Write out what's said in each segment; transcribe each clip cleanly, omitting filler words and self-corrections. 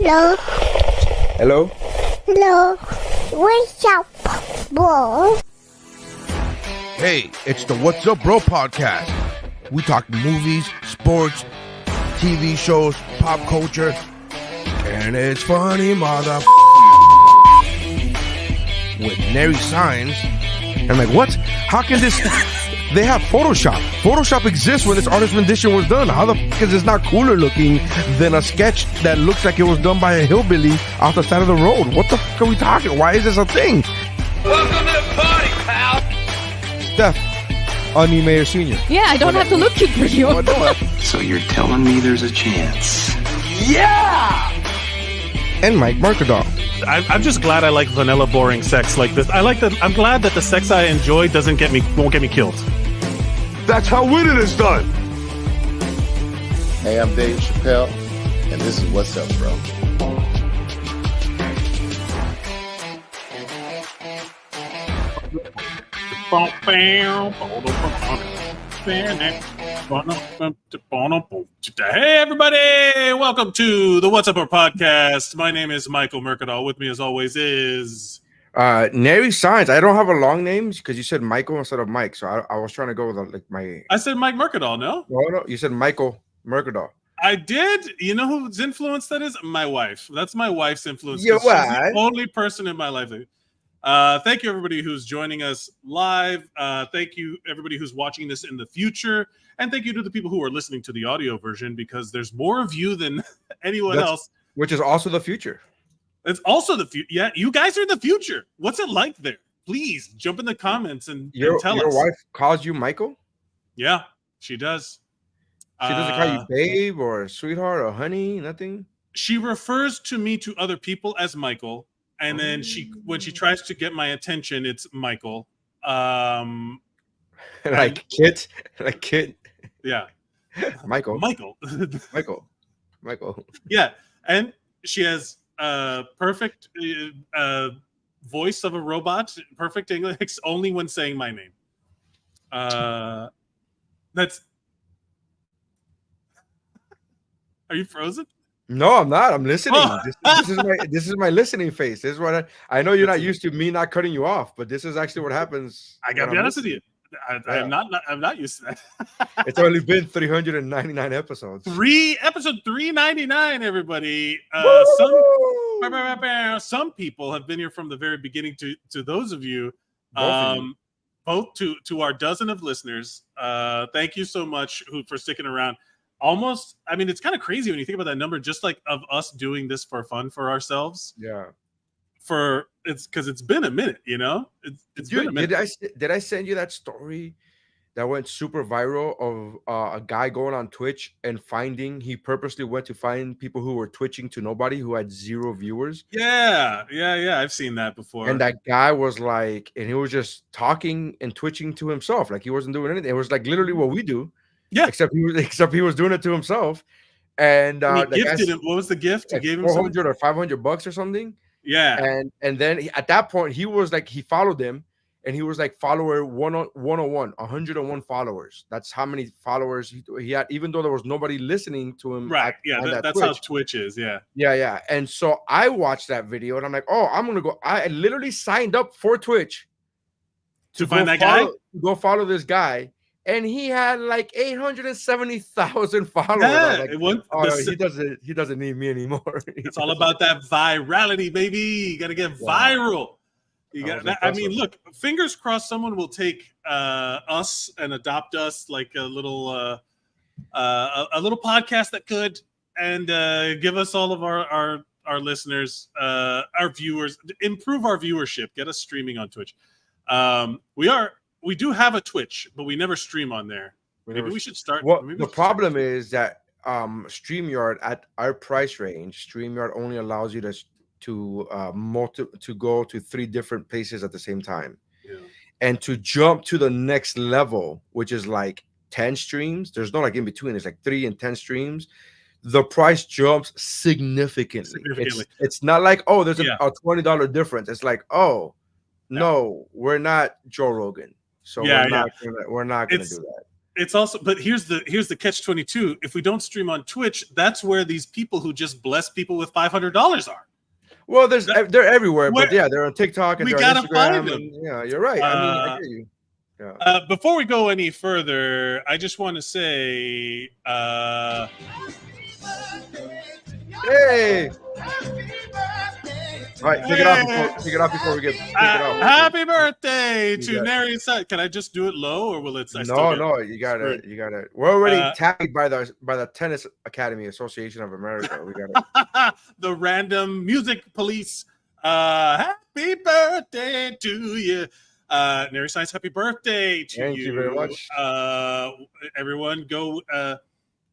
Hello. Hello? Hello. What's up, bro? Hey, it's the What's Up Bro podcast. We talk movies, sports, TV shows, pop culture, and it's funny, mother. With Nery Saenz. I'm like, what? How can this... They have Photoshop. Photoshop exists when this artist rendition was done. How the fuck is this not cooler looking than a sketch that looks like it was done by a hillbilly off the side of the road? What the fuck are we talking? Why is this a thing? Welcome to the party, pal. Steph, anie Meyer-Senior. Yeah, I don't have to look for you. Oh, no. So you're telling me there's a chance? Yeah! And Mike Mercadal. I'm just glad I like vanilla, boring sex like this. I'm glad that the sex I enjoy won't get me killed. That's how winning is done. Hey, I'm Dave Chappelle, and this is What's Up, Bro. Hey, everybody! Welcome to the What's Up Bro podcast. My name is Michael Mercadal. With me, as always, is... Nery Saenz. I don't have a long name because you said Michael instead of Mike, so I was trying to go with my. I said Mike Mercadal, no? No, you said Michael Mercadal. I did. You know whose influence that is? My wife. That's my wife's influence. Your She's the only person in my life. Thank you, everybody who's joining us live. Thank you, everybody who's watching this in the future. And thank you to the people who are listening to the audio version, because there's more of you than anyone else. Which is also the future. It's also the future. Yeah, you guys are the future. What's it like there? Please jump in the comments and tell us. Your wife calls you Michael? Yeah, she does. She doesn't call you babe or sweetheart or honey, nothing? She refers to me to other people as Michael. And then when she tries to get my attention, it's Michael. Like Kit. Yeah. Michael. Yeah. And she has perfect voice of a robot, perfect English, only when saying my name. That's... Are you frozen? No, I'm not. I'm listening. Oh. This is my listening face. This is what I know. You're not used to me not cutting you off, but this is actually what happens. I gotta be honest with you. I'm not used to that. It's only been 399 episodes. Episode 399, everybody. Some people have been here from the very beginning. To those of you, both to our dozen of listeners, thank you so much for sticking around. Almost, I mean, it's kind of crazy when you think about that number, just like of us doing this for fun for ourselves. Yeah. It's because it's been a minute, you know. It's been a minute. Did I send you that story that went super viral of a guy going on Twitch and he purposely went to find people who were twitching to nobody, who had 0 viewers? Yeah. I've seen that before. And that guy was like, and he was just talking and twitching to himself, like he wasn't doing anything. It was like literally what we do. Yeah, except he was doing it to himself, and he gifted him. What was the gift? Like he gave him $400 or $500 or something. Yeah, and then at that point he was like, he followed him, and he was like follower 101 followers. That's how many followers he had, even though there was nobody listening to him. Right. That's Twitch. How Twitch is. Yeah. And so I watched that video, and I'm like, oh, I'm gonna go. I literally signed up for Twitch to find that guy. Go follow this guy. And he had like 870,000 followers. Yeah, like, he doesn't need me anymore. It's all about that virality, baby. You gotta get viral. You got. I mean, look. Fingers crossed, someone will take us and adopt us like a little podcast that could, and give us all of our listeners, our viewers, improve our viewership, get us streaming on Twitch. We do have a Twitch, but we never stream on there. Maybe we should start. Well, the problem is that StreamYard, at our price range, StreamYard only allows you to go to 3 different places at the same time. Yeah. And to jump to the next level, which is like 10 streams, there's no like in between. It's like 3 and 10 streams. The price jumps significantly. It's not like, oh, there's a $20 difference. It's like, oh, no, we're not Joe Rogan. So we're not gonna do that. it's also, but here's the catch-22. If we don't stream on Twitch, that's where these people who just bless people with $500 are. Well, they're everywhere, but Where- yeah, they're on TikTok and we they're on gotta find Instagram. them. And, yeah, you're right. I mean, I get you. Yeah. Before we go any further, I just want to say, Hey! All right, take it off before we get pick it off. happy birthday to got it. Nery Saenz. Can I just do it low, or will it? No, you gotta. We're already tagged by the Tennis Academy Association of America. We got the random music police. Happy birthday to you, Nery Saenz. Happy birthday to you. Thank you very much. Everyone, go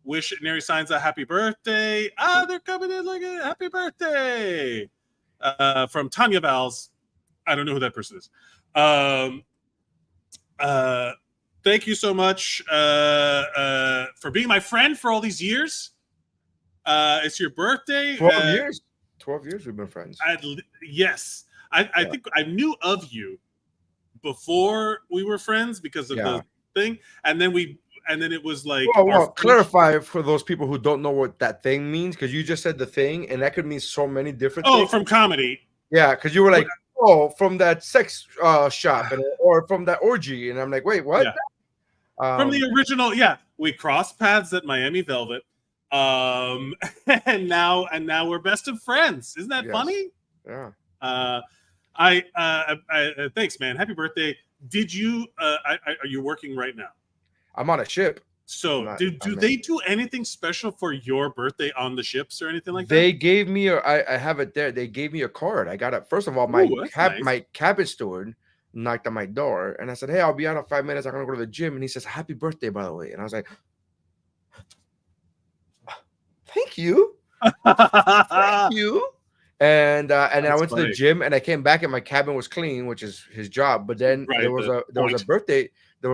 wish Nery Saenz a happy birthday. They're coming in like a happy birthday. From Tanya Valls. I don't know who that person is. Thank you so much for being my friend for all these years. It's your birthday. 12 years. 12 years we've been friends. Yes. I think I knew of you before we were friends because of the thing. And then it was like, well, clarify for those people who don't know what that thing means, because you just said the thing, and that could mean so many different things. From comedy. Yeah, because you were like, from that sex shop, or from that orgy, and I'm like, wait, what? Yeah. From the original, we crossed paths at Miami Velvet, and now we're best of friends. Isn't that funny? Yeah. Thanks, man. Happy birthday. Did you? Are you working right now? I'm on a ship. So, do they do anything special for your birthday on the ships or anything like that? They gave me I have it there. They gave me a card. I got it. First of all, my cabin steward knocked on my door, and I said, "Hey, I'll be out in 5 minutes. I'm gonna go to the gym." And he says, "Happy birthday, by the way." And I was like, "Thank you, thank you." And then I went to the gym, and I came back, and my cabin was clean, which is his job. But then there was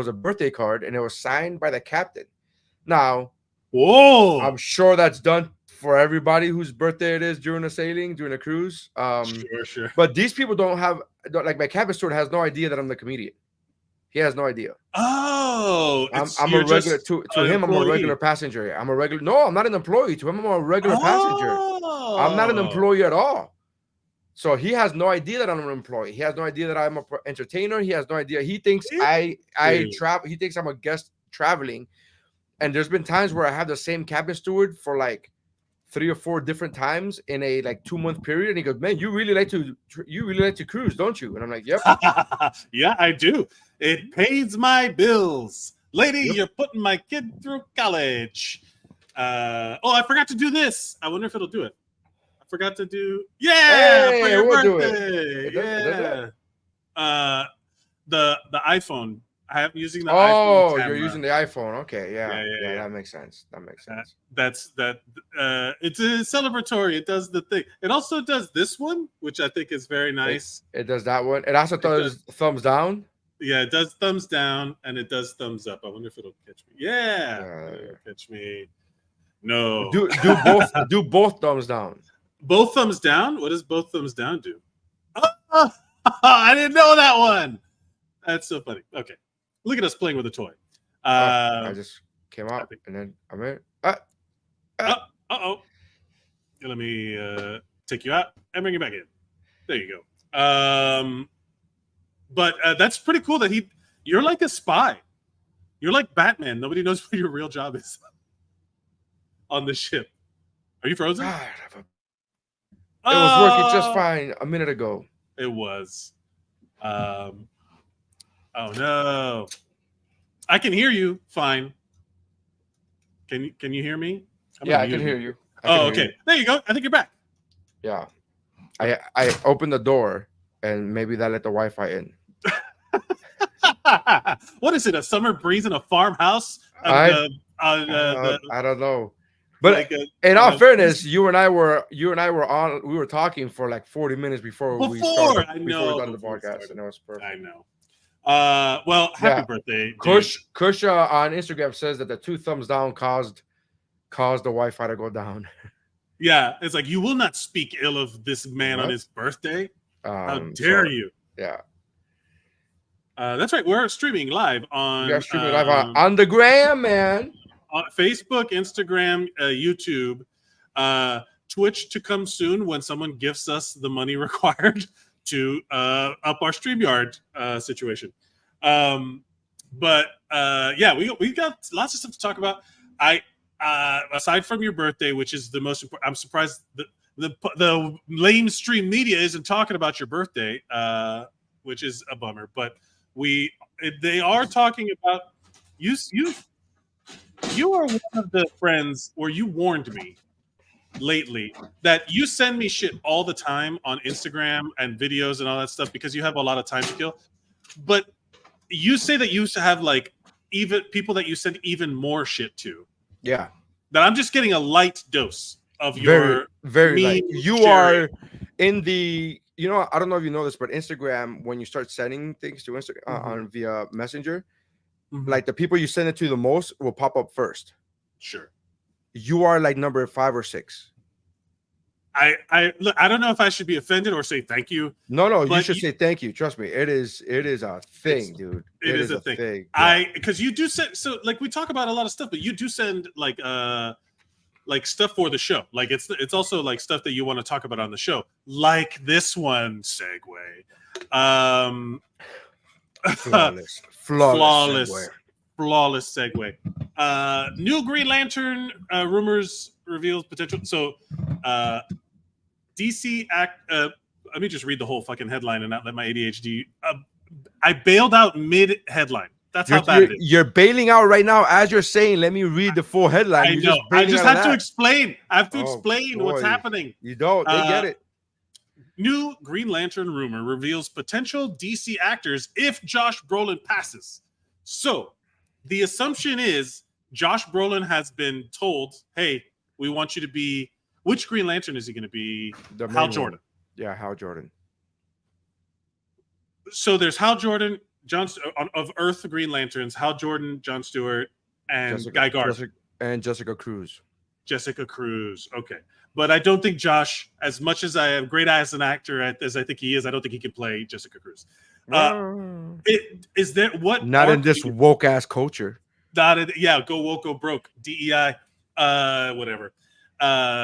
a birthday card, and it was signed by the captain. Now, I'm sure that's done for everybody whose birthday it is during a sailing, during a cruise. Sure. But these people don't like my cabin steward has no idea that I'm the comedian. He has no idea. Oh, I'm a regular to him. I'm a regular passenger. No, I'm not an employee. To him, I'm a regular passenger. I'm not an employee at all. So he has no idea that I'm an employee. He has no idea that I'm an entertainer. He has no idea. He thinks I travel. He thinks I'm a guest traveling. And there's been times where I have the same cabin steward for like 3 or 4 different times in a like 2-month period. And he goes, "Man, you really like to cruise, don't you?" And I'm like, "Yep." Yeah, I do. It pays my bills. Lady, you're putting my kid through college. I forgot to do this. I wonder if it'll do it. I forgot to do. Yeah, hey, for your we'll birthday. Do it. The iPhone. I'm using the iPhone. iPhone. You're using the iPhone. Okay, yeah. That makes sense. It's a celebratory. It does the thing. It also does this one, which I think is very nice. It does that one. It also does thumbs down. Yeah, it does thumbs down and it does thumbs up. I wonder if it'll catch me. Yeah, it'll catch me. No. Do both thumbs down. Both thumbs down? What does both thumbs down do? Oh, I didn't know that one. That's so funny. Okay. Look at us playing with a toy. I just came out and then I'm in. Uh-oh. Let me take you out and bring you back in. There you go. But that's pretty cool that you're like a spy. You're like Batman. Nobody knows what your real job is on the ship. Are you frozen? God, it was working just fine a minute ago. It was. Oh no. I can hear you fine. Can you hear me? I can hear you. Okay. There you go. I think you're back. Yeah. I opened the door and maybe that let the Wi-Fi in. What is it? A summer breeze in a farmhouse? I don't know. But like in all fairness, you and I were on. We were talking for like 40 minutes before we started the podcast, and that was perfect. I know. Well, happy birthday, Kush on Instagram says that the 2 thumbs down caused the Wi-Fi to go down. Yeah, it's like you will not speak ill of this man on his birthday. How dare you? Yeah. That's right. We're streaming live on. We are streaming live on the gram, man. On Facebook, Instagram, YouTube, Twitch to come soon when someone gives us the money required to up our StreamYard situation. But yeah, we got lots of stuff to talk about. Aside from your birthday, which is the most important, I'm surprised the lamestream media isn't talking about your birthday, which is a bummer. But they are talking about you. You are one of the friends where you warned me lately that you send me shit all the time on Instagram and videos and all that stuff because you have a lot of time to kill. But you say that you used to have like even people that you send even more shit to. Yeah. That I'm just getting a light dose of your very light. You sharing. are in the, you know, I don't know if you know this, but Instagram, when you start sending things to Instagram on via Messenger, like the people you send it to the most will pop up first. Sure. You are like number 5 or 6. Look, I don't know if I should be offended or say thank you. No, you should say thank you. Trust me, it is a thing, dude. It is a thing. Yeah. Because you do send, so like we talk about a lot of stuff, but you do send like stuff for the show. Like it's also like stuff that you want to talk about on the show, like this one segue. Flawless segue. New Green Lantern rumors reveals potential. So DC act. Let me just read the whole fucking headline and not let my ADHD. I bailed out mid headline. That's how bad it is. You're bailing out right now as you're saying. Let me read the full headline. I know. I just have to explain. I have to explain what's happening. You don't. They get it. New Green Lantern rumor reveals potential DC actors if Josh Brolin passes. So the assumption is Josh Brolin has been told, "Hey, we want you to be." Which Green Lantern is he going to be? Hal Jordan. Yeah, Hal Jordan. So there's Hal Jordan, of Earth Green Lanterns, Hal Jordan, Jon Stewart, and Guy Gardner. And Jessica Cruz. Okay. But I don't think Josh, as much as I am great as an actor as I think he is, I don't think he can play Jessica Cruz. Is there what? Not in this woke ass culture. Yeah, go woke, go broke. DEI, whatever.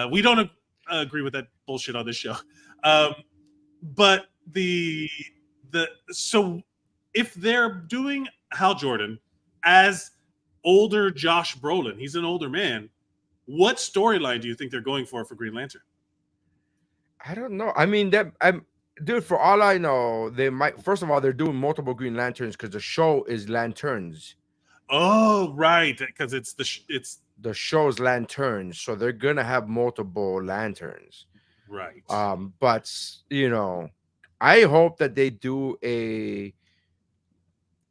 We don't agree with that bullshit on this show. But so if they're doing Hal Jordan as older Josh Brolin, he's an older man. What storyline do you think they're going for Green Lantern? I don't know. I mean, dude, for all I know, they might. First of all, they're doing multiple Green Lanterns because the show is Lanterns. Oh, right, because it's the show's Lanterns, so they're gonna have multiple lanterns. Right. But you know, I hope that they do it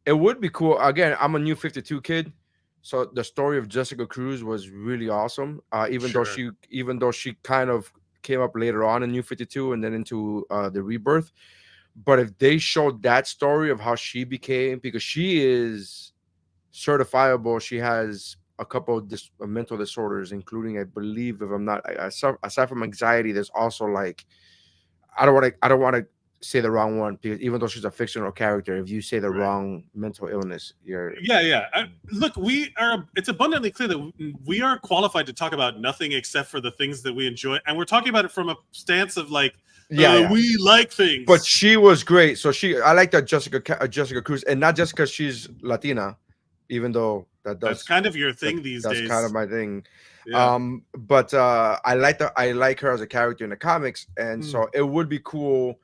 would be cool. Again, I'm a New 52 kid, so the story of Jessica Cruz was really awesome. Even though she kind of came up later on in New 52 and then into the Rebirth. But if they showed that story of how she became, because she is certifiable, she has a couple of mental disorders, including, I believe, if I'm not, aside from anxiety, there's also like, I don't want to say the wrong one, because even though she's a fictional character, if you say the wrong mental illness, you're look, it's abundantly clear that we are qualified to talk about nothing except for the things that we enjoy, and we're talking about it from a stance of like, we like things. But she was great. So I like that Jessica Cruz, and not just because she's Latina, even though that's kind of your thing these days. That's kind of my thing. Yeah. But I like her as a character in the comics, and so it would be cool.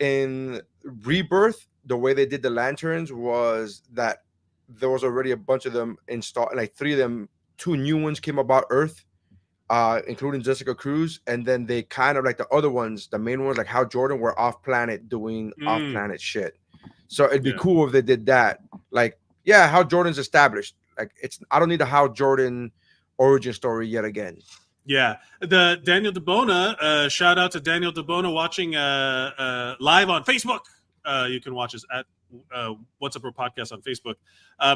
In Rebirth, the way they did the lanterns was that there was already a bunch of them installed, like 3 of them, 2 new ones came about Earth, including Jessica Cruz, and then they kind of like the other ones, the main ones like Hal Jordan, were off planet doing off planet shit. So it'd be cool if they did that. Like, yeah, Hal Jordan's established. Like, I don't need a Hal Jordan origin story yet again. Yeah, the Daniel DeBona, shout out to Daniel DeBona watching live on Facebook. You can watch us at What's Up Bro Podcast on Facebook.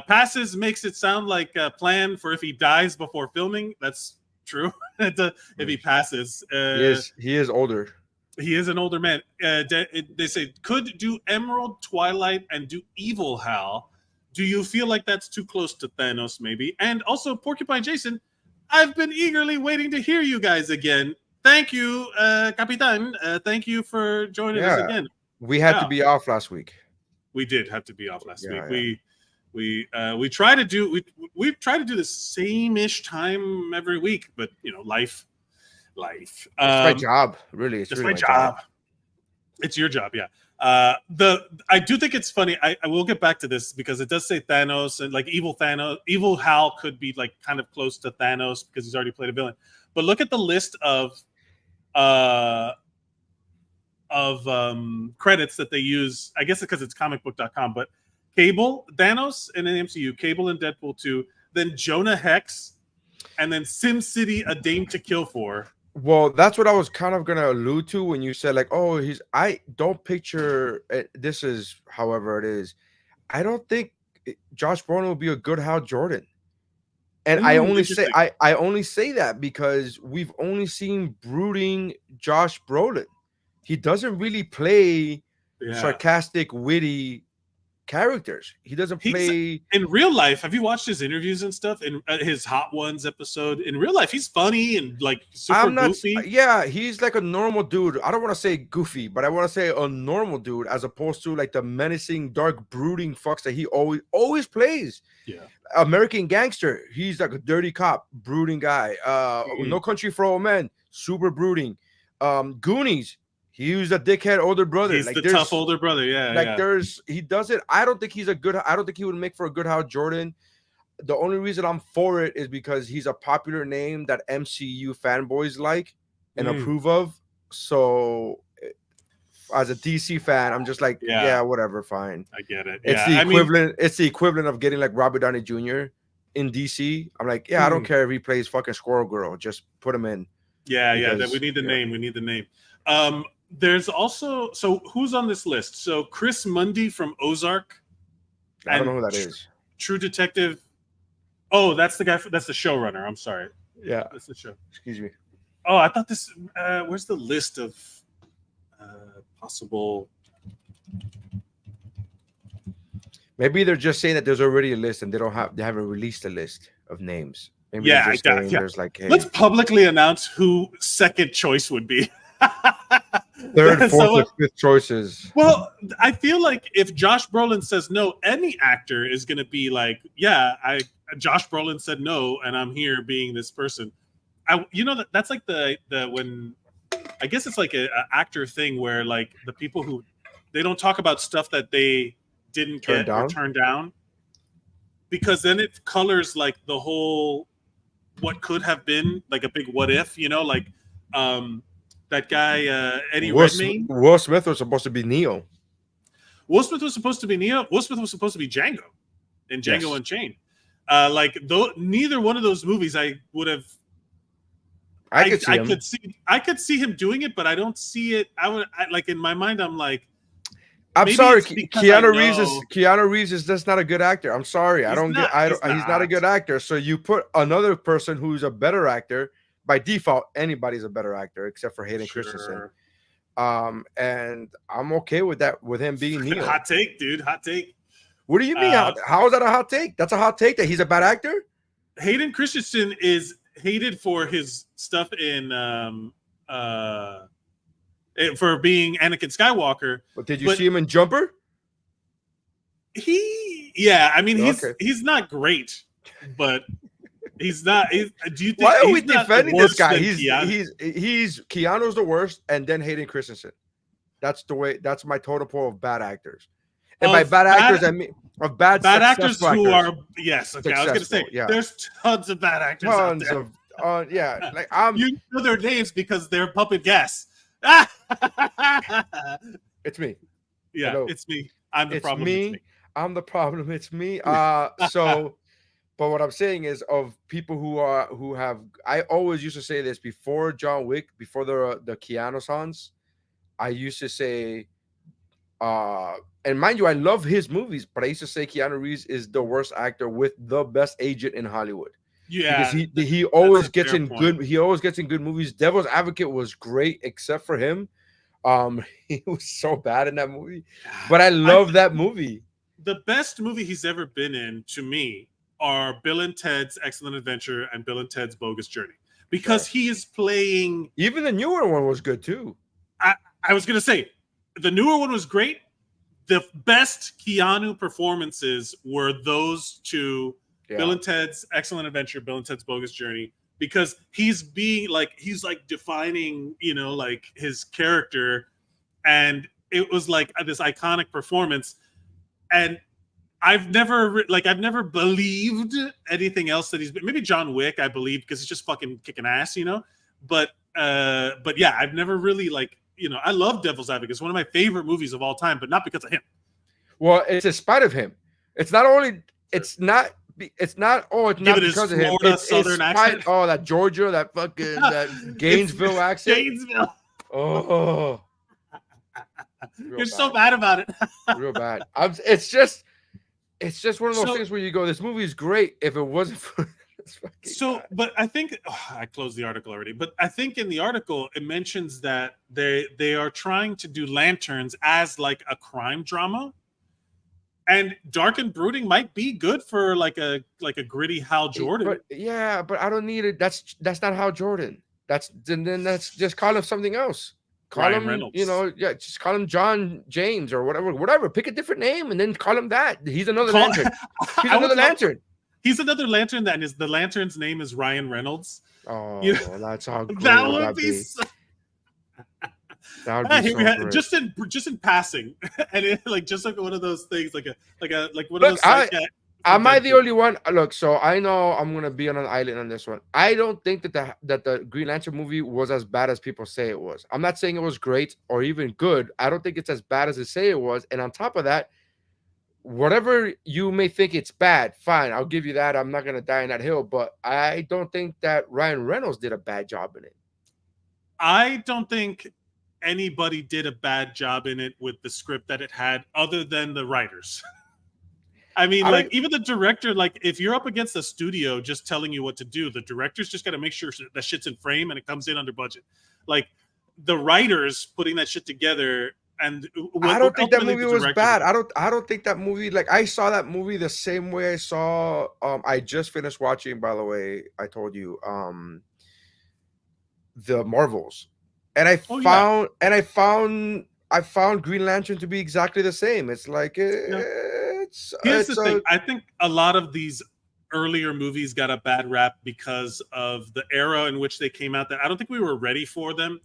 Passes makes it sound like a plan for if he dies before filming. That's true. If he passes, he is older. He is an older man. They say, could do Emerald, Twilight, and do Evil Hal. Do you feel like that's too close to Thanos, maybe? And also, Porcupine Jason, I've been eagerly waiting to hear you guys again. Thank you, Capitan. Thank you for joining us again. We had to be off last week. We did have to be off last week. We try to do we try to do the same-ish time every week, but life. It's my job, really. It's really my job. It's your job, yeah. I do think it's funny. I will get back to this because it does say Thanos and like Evil Hal could be like kind of close to Thanos because he's already played a villain. But look at the list of credits that they use. I guess because it's comicbook.com, but Cable, Thanos in the MCU, Cable in Deadpool 2, then Jonah Hex, and then SimCity: A Dame to Kill For. Well, that's what I was kind of going to allude to when you said like, oh, I don't picture this is however it is. I don't think Josh Brolin will be a good Hal Jordan. And I only say that because we've only seen brooding Josh Brolin. He doesn't really play sarcastic, witty characters. He doesn't play in real life. Have you watched his interviews and stuff in his Hot Ones episode? In real life, he's funny and like super goofy. Yeah, he's like a normal dude. I don't want to say goofy, but I want to say a normal dude as opposed to like the menacing, dark, brooding fucks that he always plays. Yeah. American Gangster, he's like a dirty cop, brooding guy. No Country for Old Men, super brooding. Goonies, he was a dickhead older brother. He's like the tough older brother. Yeah. He does it. I don't think he would make for a good Hal Jordan. The only reason I'm for it is because he's a popular name that MCU fanboys like and approve of. So as a DC fan, I'm just like, yeah, whatever, fine. I get it. It's the equivalent. It's the equivalent of getting like Robert Downey Jr. in DC. I'm like, I don't care if he plays fucking Squirrel Girl. Just put him in. Yeah. We need the name. We need the name. There's also who's on this list? So Chris Mundy from Ozark. I don't know who that is. True Detective. Oh, that's the guy. That's the showrunner. I'm sorry. Yeah, that's the show. Excuse me. Oh, I thought this. Where's the list of possible? Maybe they're just saying that there's already a list and they haven't released a list of names. Maybe there's like, hey, let's publicly announce who second choice would be. Third, fourth, or fifth choices. Well, I feel like if Josh Brolin says no, any actor is going to be like, Josh Brolin said no, and I'm here being this person. That's like the when I guess it's like a actor thing where like the people who they don't talk about stuff that they didn't get or turn down, because then it colors like the whole what could have been, like a big what if, like that guy Eddie Redmayne. Will Smith was supposed to be Neo. Will Smith was supposed to be Neo. Will Smith was supposed to be Django in Django Unchained. Neither one of those movies I would have. I could see him doing it, but I don't see it. Like in my mind, I'm like, I'm sorry, Keanu Reeves is just not a good actor. I'm sorry, he's not a good actor. So you put another person who's a better actor. By default, anybody's a better actor except for Hayden Christensen. And I'm okay with that, with him being Neo. Hot take, dude. Hot take. What do you mean? How is that a hot take? That's a hot take that he's a bad actor? Hayden Christensen is hated for his stuff in for being Anakin Skywalker. But did you see him in Jumper? He's not great, but he's not. Do you think? Why are we defending this guy? He's Keanu's the worst, and then Hayden Christensen. That's the way. That's my total pool of bad actors. And by bad actors, I mean of bad actors who are yes. Okay, I was going to say there's tons of bad actors out there. Like you know their names because they're pumping gas. It's me. Yeah, Hello. It's me. I'm the problem. It's me. I'm the problem. It's me. But what I'm saying is, of people who have, I always used to say this before John Wick, before the Keanu Sans, I used to say, and mind you, I love his movies, but I used to say Keanu Reeves is the worst actor with the best agent in Hollywood. Yeah, because he always gets in good. He always gets in good movies. Devil's Advocate was great, except for him. He was so bad in that movie, but I love that movie. The best movie he's ever been in, to me, are Bill and Ted's Excellent Adventure and Bill and Ted's Bogus Journey, because he is playing. Even the newer one was good too. I was gonna say the newer one was great. The best Keanu performances were those two, Bill and Ted's Excellent Adventure, Bill and Ted's Bogus Journey, because he's defining, like his character, and it was like this iconic performance. And I've never believed anything else that he's been. Maybe John Wick, I believe, because he's just fucking kicking ass, But yeah, I've never really I love Devil's Advocate. It's one of my favorite movies of all time, but not because of him. Well, it's in spite of him. It's not because of him. It's Southern accent. Oh, that Georgia, that fucking that Gainesville accent. Gainesville. Oh, you're so bad about it. Real bad. It's just one of those things where you go, this movie is great if it wasn't for this fucking guy. But I think I closed the article already. But I think in the article it mentions that they are trying to do Lanterns as like a crime drama. And Dark and Brooding might be good for like a gritty Hal Jordan. But I don't need it. That's not Hal Jordan. That's just call him something else. Call Ryan him Reynolds. Just call him John James or whatever. Pick a different name and then call him that. He's another lantern. He's another lantern. He's another lantern the lantern's name is Ryan Reynolds. Oh, that's how cool that would be. That would be so great. just in passing, and just like one of those things, like one of those. Am I the only one? Look, so I know I'm gonna be on an island on this one. I don't think that the Green Lantern movie was as bad as people say it was. I'm not saying it was great or even good. I don't think it's as bad as they say it was. And on top of that, whatever you may think it's bad, fine, I'll give you that. I'm not gonna die on that hill, but I don't think that Ryan Reynolds did a bad job in it. I don't think anybody did a bad job in it with the script that it had, other than the writers. I mean, even the director, if you're up against a studio just telling you what to do, the director's just got to make sure that shit's in frame and it comes in under budget. Like the writers putting that shit together, and I don't think that movie was bad. I don't think that movie. I saw that movie the same way I saw. I just finished watching. By the way, I told you, the Marvels, and I found Green Lantern to be exactly the same. It's like. Here's the thing. I think a lot of these earlier movies got a bad rap because of the era in which they came out. That I don't think we were ready for them.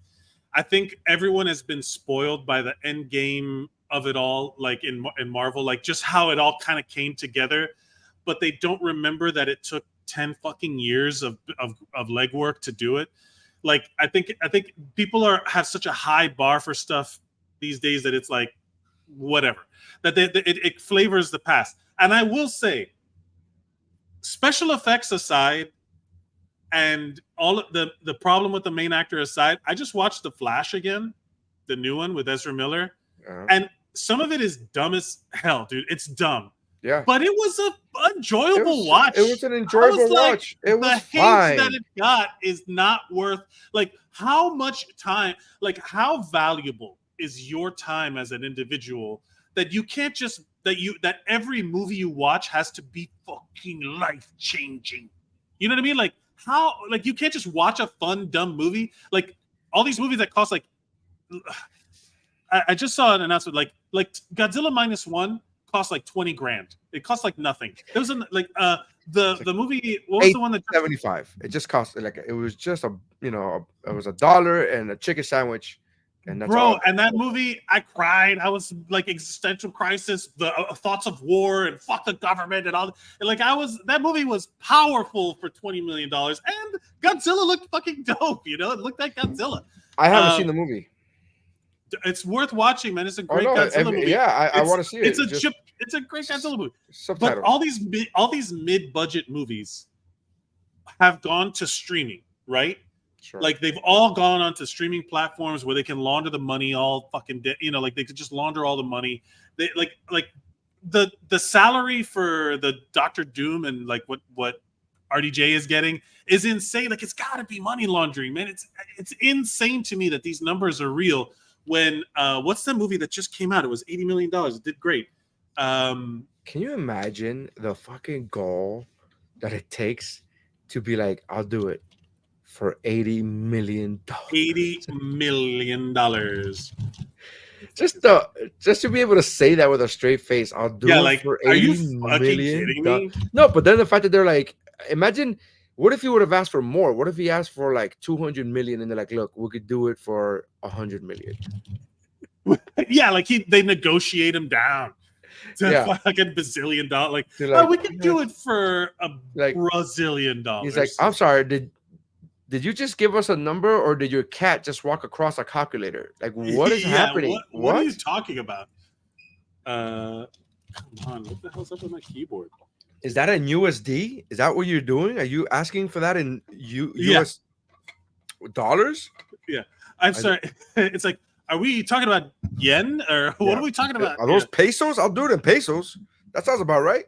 I think everyone has been spoiled by the end game of it all, like in Marvel, like just how it all kind of came together. But they don't remember that it took 10 fucking years of legwork to do it. Like I think people have such a high bar for stuff these days that it's like whatever. That it flavors the past. And I will say, special effects aside, and all of the problem with the main actor aside, I just watched The Flash again, the new one with Ezra Miller, and some of it is dumb as hell, dude. It's dumb. Yeah. But it was an enjoyable watch. It was an enjoyable watch. It was fine. The hate that it got is not worth, how much time, how valuable is your time as an individual that you can't just that every movie you watch has to be fucking life changing. You know what I mean? How you can't just watch a fun dumb movie. All these movies that cost I just saw an announcement like Godzilla -1 cost $20,000. It cost nothing. There was the movie. What was the one that $75? It just cost it was just it was $1 and a chicken sandwich. And that's all. And that movie, I cried. I was existential crisis, the thoughts of war and fuck the government and all. That movie was powerful for $20 million, and Godzilla looked fucking dope. It looked like Godzilla. I haven't seen the movie. It's worth watching, man. It's a great Godzilla movie. Yeah, I want to see it. It's a great Godzilla movie. Subtitle. But all these mid-budget movies have gone to streaming, right? Sure. They've all gone onto streaming platforms where they can launder the money all fucking they could just launder all the money. They the salary for the Doctor Doom and what RDJ is getting is insane. It's got to be money laundering, man. It's insane to me that these numbers are real when what's the movie that just came out? It was $80 million. It did great. Can you imagine the fucking goal that it takes to be like, I'll do it for $80 million? $80 million. Just to be able to say that with a straight face, I'll do it like, for are you $80 fucking million. kidding me? No, but then the fact that they're like, imagine what if he would have asked for more? What if he asked for like 200 million and they're like, look, we could do it for 100 million. Yeah, like they negotiate him down to fucking bazillion dollars. Like, like, we could do it for a like Brazilian dollar. He's like, I'm sorry, did you just give us a number or did your cat just walk across a calculator? Like, what is happening? What are you talking about? Come on, what the hell's up with my keyboard? Is that in USD? Is that what you're doing? Are you asking for that in US dollars? Yeah, I'm sorry. It's like, are we talking about yen or what are we talking about? Are those pesos? I'll do it in pesos. That sounds about right.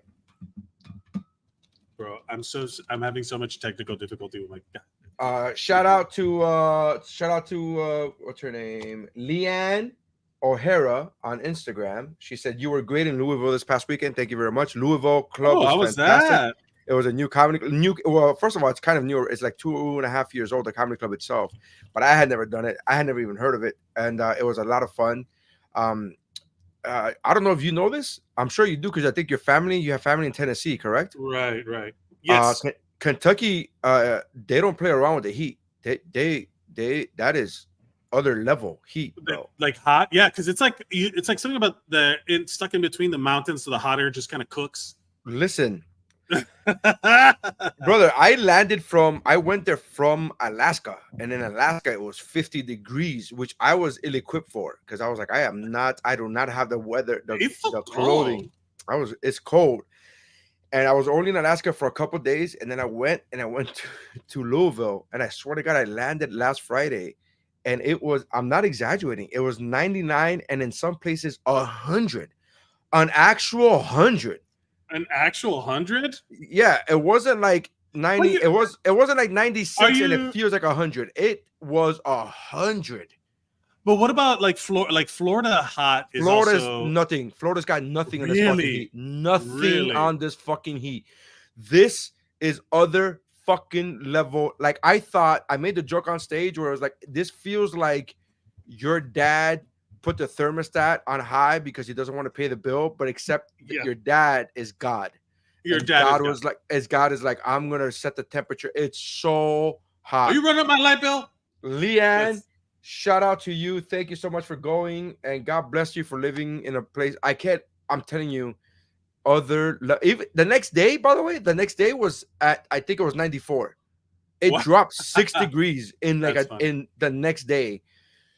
Bro, I'm having so much technical difficulty with my God. Shout out to what's her name? Leanne O'Hara on Instagram. She said you were great in Louisville this past weekend. Thank you very much. Louisville Club was fantastic. That? It was a new comedy. Well, first of all, it's kind of newer. It's like 2.5 years old, the comedy club itself. But I had never done it. I had never even heard of it, and it was a lot of fun. I don't know if you know this. I'm sure you do because I think you have family in Tennessee, correct? Right. Yes. Kentucky, they don't play around with the heat. They that is other level heat, bro. Like hot, yeah, because it's like something about it's stuck in between the mountains, so the hot air just kind of cooks. Listen, brother, I went there from Alaska, and in Alaska it was 50 degrees, which I was ill-equipped for because I was like, I do not have the weather, the clothing. It's cold. And I was only in Alaska for a couple of days, and then I went to Louisville, and I swear to God, I landed last Friday, and it was, I'm not exaggerating, it was 99, and in some places 100, an actual 100. An actual 100? Yeah, it wasn't like 90. It wasn't like 96, and it feels like 100. It was 100. But what about like Florida hot? Florida's nothing. Florida's got nothing on this fucking heat. Nothing on this fucking heat. This is other fucking level. Like I made the joke on stage where it was like, this feels like your dad put the thermostat on high because he doesn't want to pay the bill, but except your dad is God. God is like, I'm gonna set the temperature. It's so hot. Are you running up my light bill? Leanne, shout out to you. Thank you so much for going, and God bless you for living in a place. I'm telling you, even the next day, by the way, was at, I think it was 94. It dropped 6 degrees in in the next day.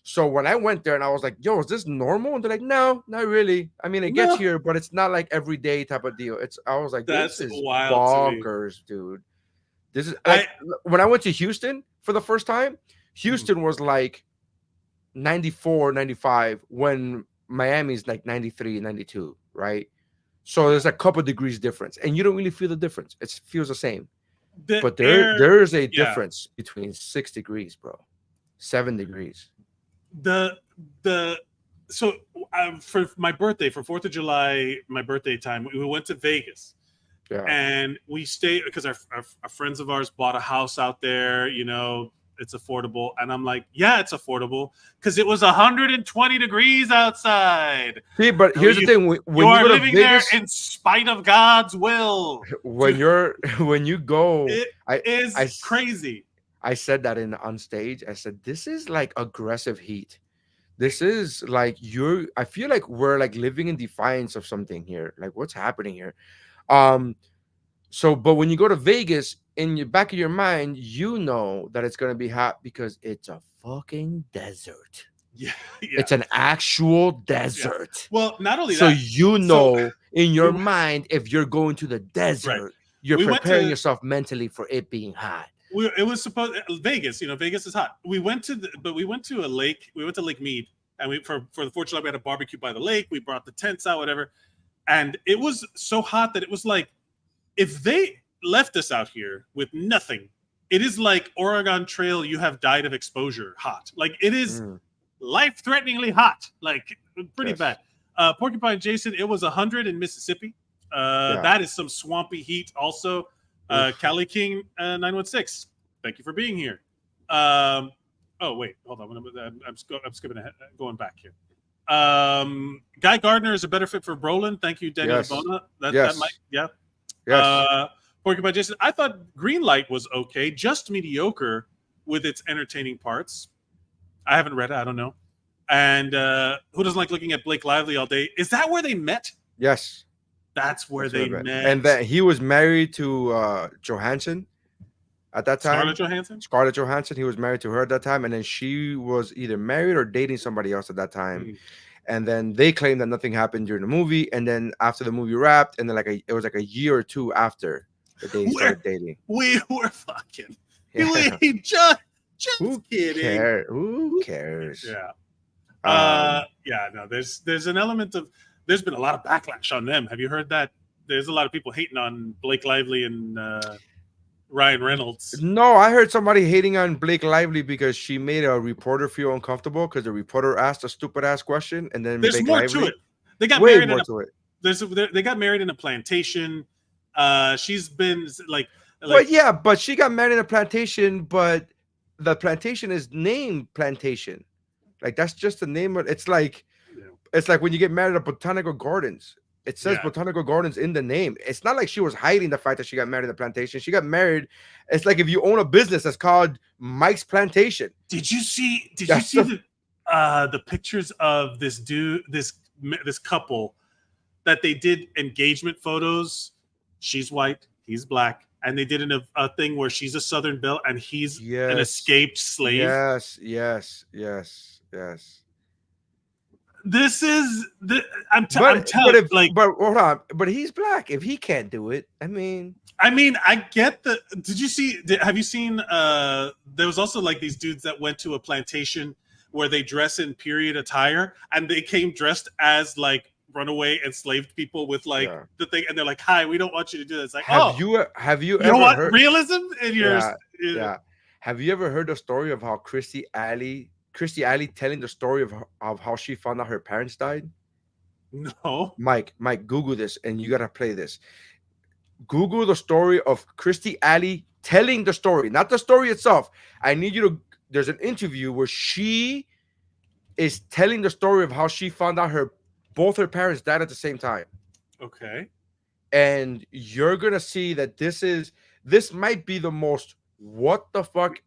So when I went there and I was like, yo, is this normal? And they're like, no, not really. I mean, it gets here, but it's not like everyday type of deal. I was like, this is bonkers, dude. This is like, when I went to Houston for the first time, Houston was like 94, 95 when Miami's like 93, 92, right? So there's a couple degrees difference, and you don't really feel the difference. It feels the same. But there is a difference between 6 degrees, bro. 7 degrees. So for my birthday, for 4th of July, my birthday time, we went to Vegas. Yeah. And we stayed because our friends of ours bought a house out there, you know, it's affordable. And I'm like, yeah, it's affordable because it was 120 degrees outside. See, but here's the thing: when you are living Vegas, there in spite of God's will. When you go, it is crazy. I said that on stage. I said, this is like aggressive heat. This is like I feel like we're like living in defiance of something here. Like, what's happening here? But when you go to Vegas, in the back of your mind, you know that it's going to be hot because it's a fucking desert. Yeah. It's an actual desert. Yeah. Well, not only so that. You know in your mind, if you're going to the desert, you're preparing yourself mentally for it being hot. It was supposed Vegas, you know, Vegas is hot. We went to a lake. We went to Lake Mead, and for the 4th of July, we had a barbecue by the lake. We brought the tents out, whatever, and it was so hot that it was like, if they left us out here with nothing, it is like Oregon Trail. You have died of exposure. Hot, like it is life-threateningly hot, like pretty Yes. bad. Porcupine Jason, it was 100 in Mississippi. Yeah. That is some swampy heat. Also, Cali King 916. Thank you for being here. Oh wait, hold on. I'm skipping ahead, going back here. Guy Gardner is a better fit for Brolin. Thank you, Daniel Yes. Bona. That might, yeah. Yes. Porcupine Jason, I thought Greenlight was okay, just mediocre with its entertaining parts. I haven't read it. I don't know. And who doesn't like looking at Blake Lively all day? Is that where they met? Yes. That's where they met. And that he was married to Johansson at that time. Scarlett Johansson? Scarlett Johansson. He was married to her at that time. And then she was either married or dating somebody else at that time. Mm. And then they claimed that nothing happened during the movie. And then after the movie wrapped, and then it was like a year or two after that they started dating. We were fucking. Yeah. We just Who kidding. Who cares? Yeah. Yeah, no, there's an element of, there's been a lot of backlash on them. Have you heard that? There's a lot of people hating on Blake Lively and Ryan Reynolds. No, I heard somebody hating on Blake Lively because she made a reporter feel uncomfortable because the reporter asked a stupid ass question, and then There's Blake more Lively, to it. They got way married more in to it. they got married in a plantation. She's been like But yeah, but she got married in a plantation, but the plantation is named Plantation. Like that's just the name of it's like when you get married at Botanical Gardens. It says Botanical Gardens in the name. It's not like she was hiding the fact that she got married in the plantation. She got married. It's like if you own a business that's called Mike's Plantation. Did you see the pictures of this dude, this couple that they did engagement photos? She's white, he's black, and they did a thing where she's a Southern Belle and he's an escaped slave. Yes. This is I'm telling like, but hold on, but he's black. If he can't do it, I mean, I get the. Have you seen? There was also like these dudes that went to a plantation where they dress in period attire, and they came dressed as like runaway enslaved people with like the thing, and they're like, "Hi, we don't want you to do that." It's like, have you you ever know what heard realism in your Have you ever heard the story of how Christy Alley telling the story of how she found out her parents died? No. Mike, Google this, and you gotta play this. Google the story of Christy Alley telling the story, not the story itself. I need you to. There's an interview where she is telling the story of how she found out both her parents died at the same time. Okay. And you're gonna see that this might be the most what the fuck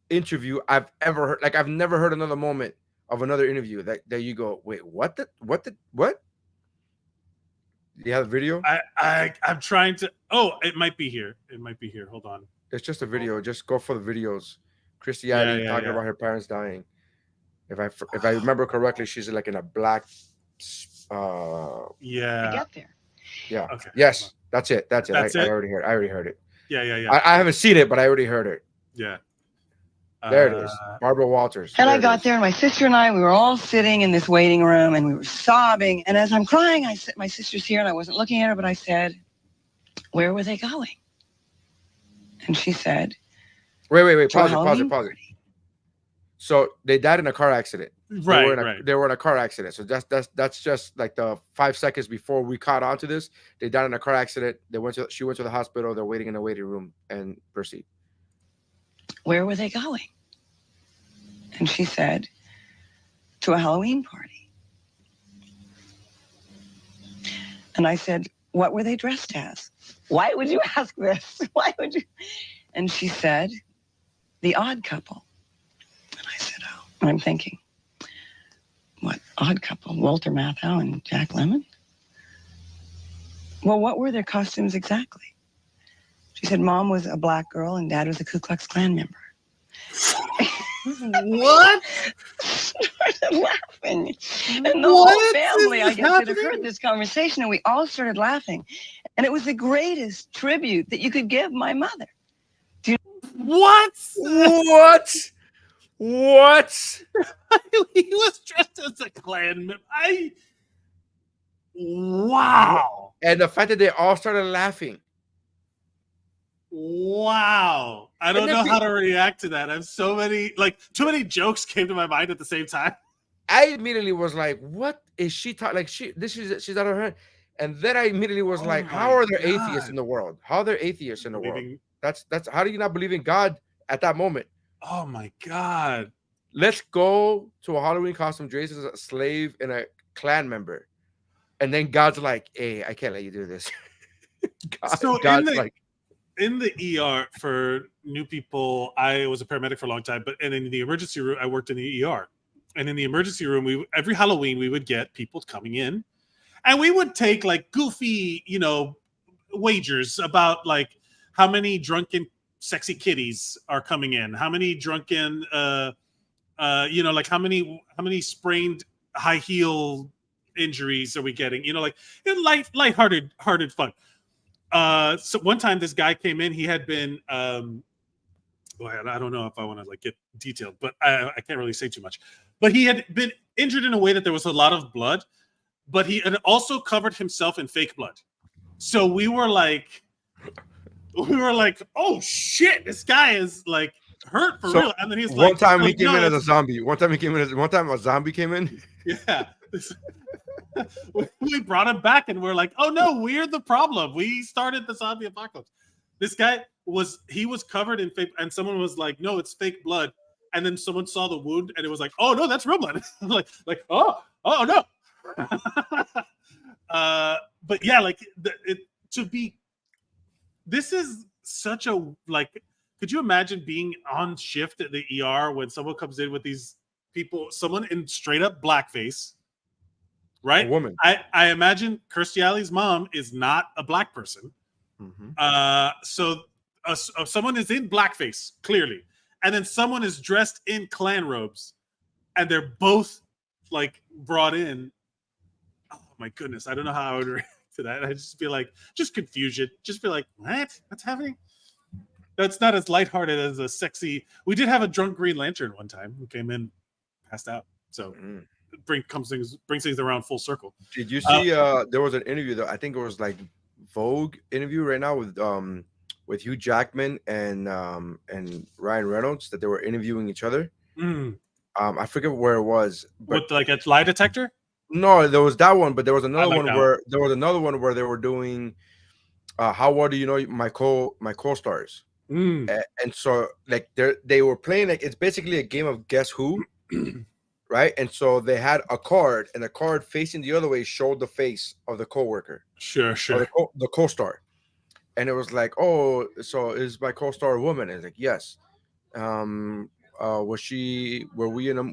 interview I've ever heard. Like I've never heard another moment of another interview that you go, wait, what? Do you have a video? I'm trying to. Oh, it might be here. Hold on. It's just a video. Just go for the videos. Christy Alley talking about her parents dying. If I remember correctly, she's like in a black. I get there. Yeah. Okay. Yes. That's it. I already heard it. Yeah. I haven't seen it, but I already heard it. Yeah. There it is. Barbara Walters. And I got there, and my sister and I, we were all sitting in this waiting room, and we were sobbing. And as I'm crying, I said, my sister's here, and I wasn't looking at her, but I said, where were they going? And she said, wait. Pause it. So they died in a car accident. Right. They were in a car accident. So that's just like the 5 seconds before we caught on to this. They died in a car accident. She went to the hospital. They're waiting in the waiting room, and proceed. Where were they going? And she said, to a Halloween party. And I said, what were they dressed as? Why would you ask this? Why would you? And she said, the Odd Couple. And I said, oh. And I'm thinking, what Odd Couple? Walter Matthau and Jack Lemmon? Well, what were their costumes exactly? She said, Mom was a black girl and Dad was a Ku Klux Klan member. What? Started laughing. And the whole family, I guess, had heard this conversation, and we all started laughing. And it was the greatest tribute that you could give my mother. What? He was dressed as a Klan member. Wow. And the fact that they all started laughing. Wow. I don't know how to react to that. I have so many, like, too many jokes came to my mind at the same time. I immediately was like, "What is she talking? Like she's out of her head." And then I immediately was like, "How are there atheists in the world? How are there atheists in the world? That's how do you not believe in God at that moment?" Oh my God. Let's go to a Halloween costume dressed as a slave and a clan member, and then God's like, "Hey, I can't let you do this." God's like, in the ER for new people, I was a paramedic for a long time, and in the emergency room, I worked in the ER. And in the emergency room, every Halloween we would get people coming in, and we would take like goofy, wagers about like how many drunken sexy kitties are coming in, how many drunken, like how many sprained high heel injuries are we getting? Lighthearted fun. So one time this guy came in, he had been I don't know if I want to like get detailed, but I can't really say too much. But he had been injured in a way that there was a lot of blood, but he had also covered himself in fake blood. So we were like, oh shit, this guy is like hurt for real. And then he's like, one time he came in as a zombie. One time a zombie came in. Yeah. We brought him back and we're like, oh no, we're the problem. We started the zombie apocalypse. This guy was covered in fake, and someone was like, no, it's fake blood. And then someone saw the wound and it was like, oh no, that's real blood. oh no. But yeah, like this is such a, like, could you imagine being on shift at the ER when someone comes in with these people, someone in straight up blackface, right? A woman. I imagine Kirstie Alley's mom is not a black person. Mm-hmm. So someone is in blackface, clearly. And then someone is dressed in clan robes. And they're both like brought in. Oh my goodness. I don't know how I would react to that. I just feel like, just confusion. Just feel like, what? What's happening? That's not as lighthearted as a sexy. We did have a drunk Green Lantern one time who came in, passed out. So brings things around full circle. Did you see? There was an interview though. I think it was like Vogue interview right now with Hugh Jackman and Ryan Reynolds, that they were interviewing each other. I forget where it was. But with like a lie detector? No, there was that one, but there was another one where they were doing how well do you know my co-stars? And so like they were playing, like, it's basically a game of guess who. Right, and so they had a card, and the card facing the other way showed the face of the coworker. Sure. The co-star, and it was like, oh, so is my co-star a woman? And it's like, yes. Were we in a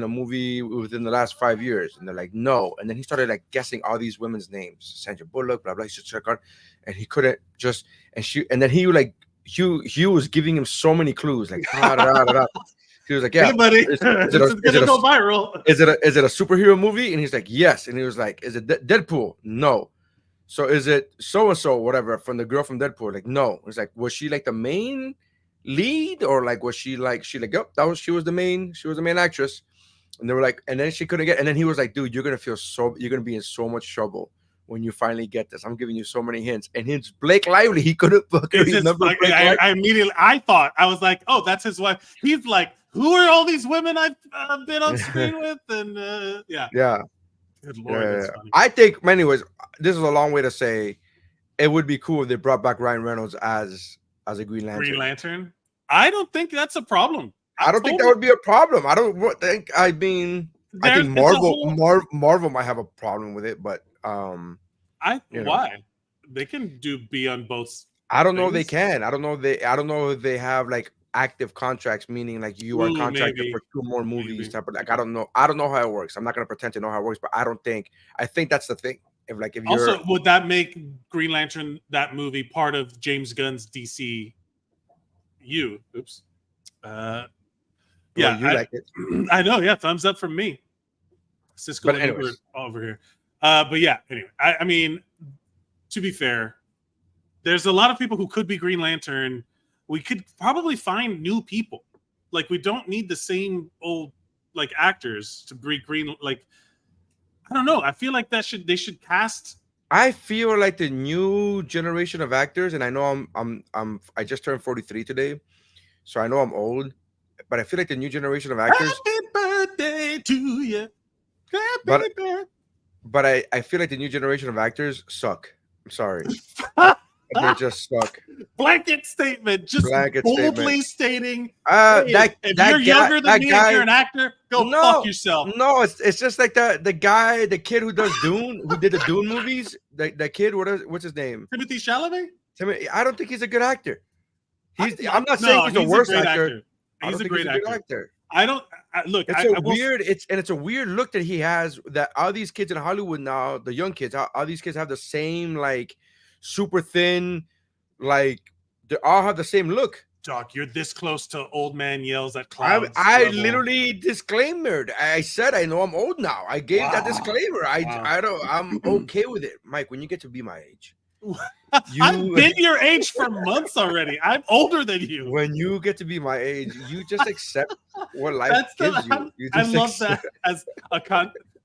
movie within the last 5 years? And they're like, no. And then he started like guessing all these women's names, Sandra Bullock, blah blah. He should check on, and he couldn't just, and then he like Hugh was giving him so many clues, like da, da, da, da. He was like, yeah, buddy. Is it go viral. Is it a superhero movie? And he's like, yes. And he was like, is it Deadpool? No. So is it so-and-so, whatever, from the girl from Deadpool? Like, no. It's like, was she like the main lead, or like was she like yep, she was the main actress? And they were like, and then she couldn't get, and then he was like, dude, you're gonna be in so much trouble when you finally get this. I'm giving you so many hints. And it's Blake Lively. He couldn't fucking remember. Like, I was like, oh, that's his wife. He's like, who are all these women I've been on screen with? And yeah. Good Lord, that's funny. I think, anyways, this is a long way to say it would be cool if they brought back Ryan Reynolds as a Green Lantern. Green Lantern? I don't think that's a problem. I don't think that would be a problem. I think Marvel might have a problem with it, but why? They can be on both. I don't know if they can. I don't know if they have like active contracts, meaning like you are contracted for 2 more movies type of, like, I don't know how it works. I'm not going to pretend to know how it works, but I think that's the thing. If you're also, would that make Green Lantern, that movie, part of James Gunn's DC Oops. Yeah, you like it. I know. Yeah, thumbs up from me. Cisco over here. But yeah, anyway, I mean, to be fair, there's a lot of people who could be Green Lantern. We could probably find new people. Like, we don't need the same old like actors to be Green. Like, I don't know. I feel like they should cast I feel like the new generation of actors, and I know I just turned 43 today, so I know I'm old, but I feel like the new generation of actors. Happy birthday to you. But I feel like the new generation of actors suck. I'm sorry. They just suck. Blanket statement, just Blanket boldly stating. That if that you're guy, younger than that me, guy, if you're an actor, go fuck yourself. No, it's just like the kid who does Dune, who did the Dune movies. The kid, what's his name? Timothy Chalamet. I don't think he's a good actor. I'm not saying he's the worst actor. He's a great actor. Good actor. I don't look. It's a weird look that he has. That all these kids in Hollywood now, the young kids, all these kids have the same like super thin, like they all have the same look. Doc, you're this close to old man yells at clouds. I literally disclaimed. I said I know I'm old now. I gave that disclaimer. I'm okay with it, Mike. When you get to be my age. I've been your age for months already. I'm older than you. When you get to be my age, you just accept what life gives you. I love that as a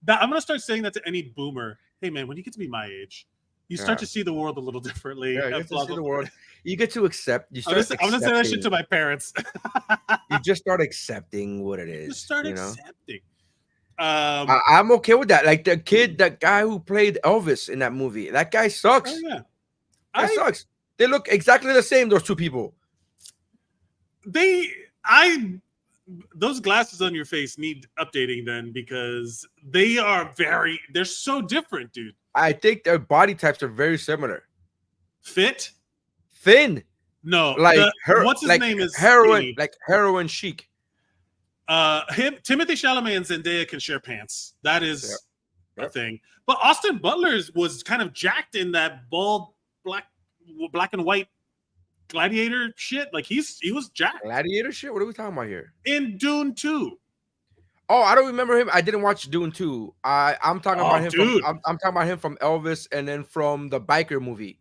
I'm gonna start saying that to any boomer. Hey man, when you get to be my age, you start to see the world a little differently. Yeah, you get to see the world. You get to accept. I'm gonna say that shit to my parents. You just start accepting what it is. Just start accepting. I'm okay with that. Like that guy who played Elvis in that movie. That guy sucks. Oh, yeah. That sucks. They look exactly the same, those two people. Those glasses on your face need updating then, because they're so different, dude. I think their body types are very similar. Fit? Thin. No. Like what's his name is heroin, skinny. like heroin chic. Timothy Chalamet and Zendaya can share pants. That is a thing. But Austin Butler was kind of jacked in that bald black and white gladiator shit. Like he was jacked. Gladiator shit? What are we talking about here? In Dune 2. Oh, I don't remember him. I didn't watch Dune 2. I'm talking about him. Dude. I'm talking about him from Elvis and then from the biker movie.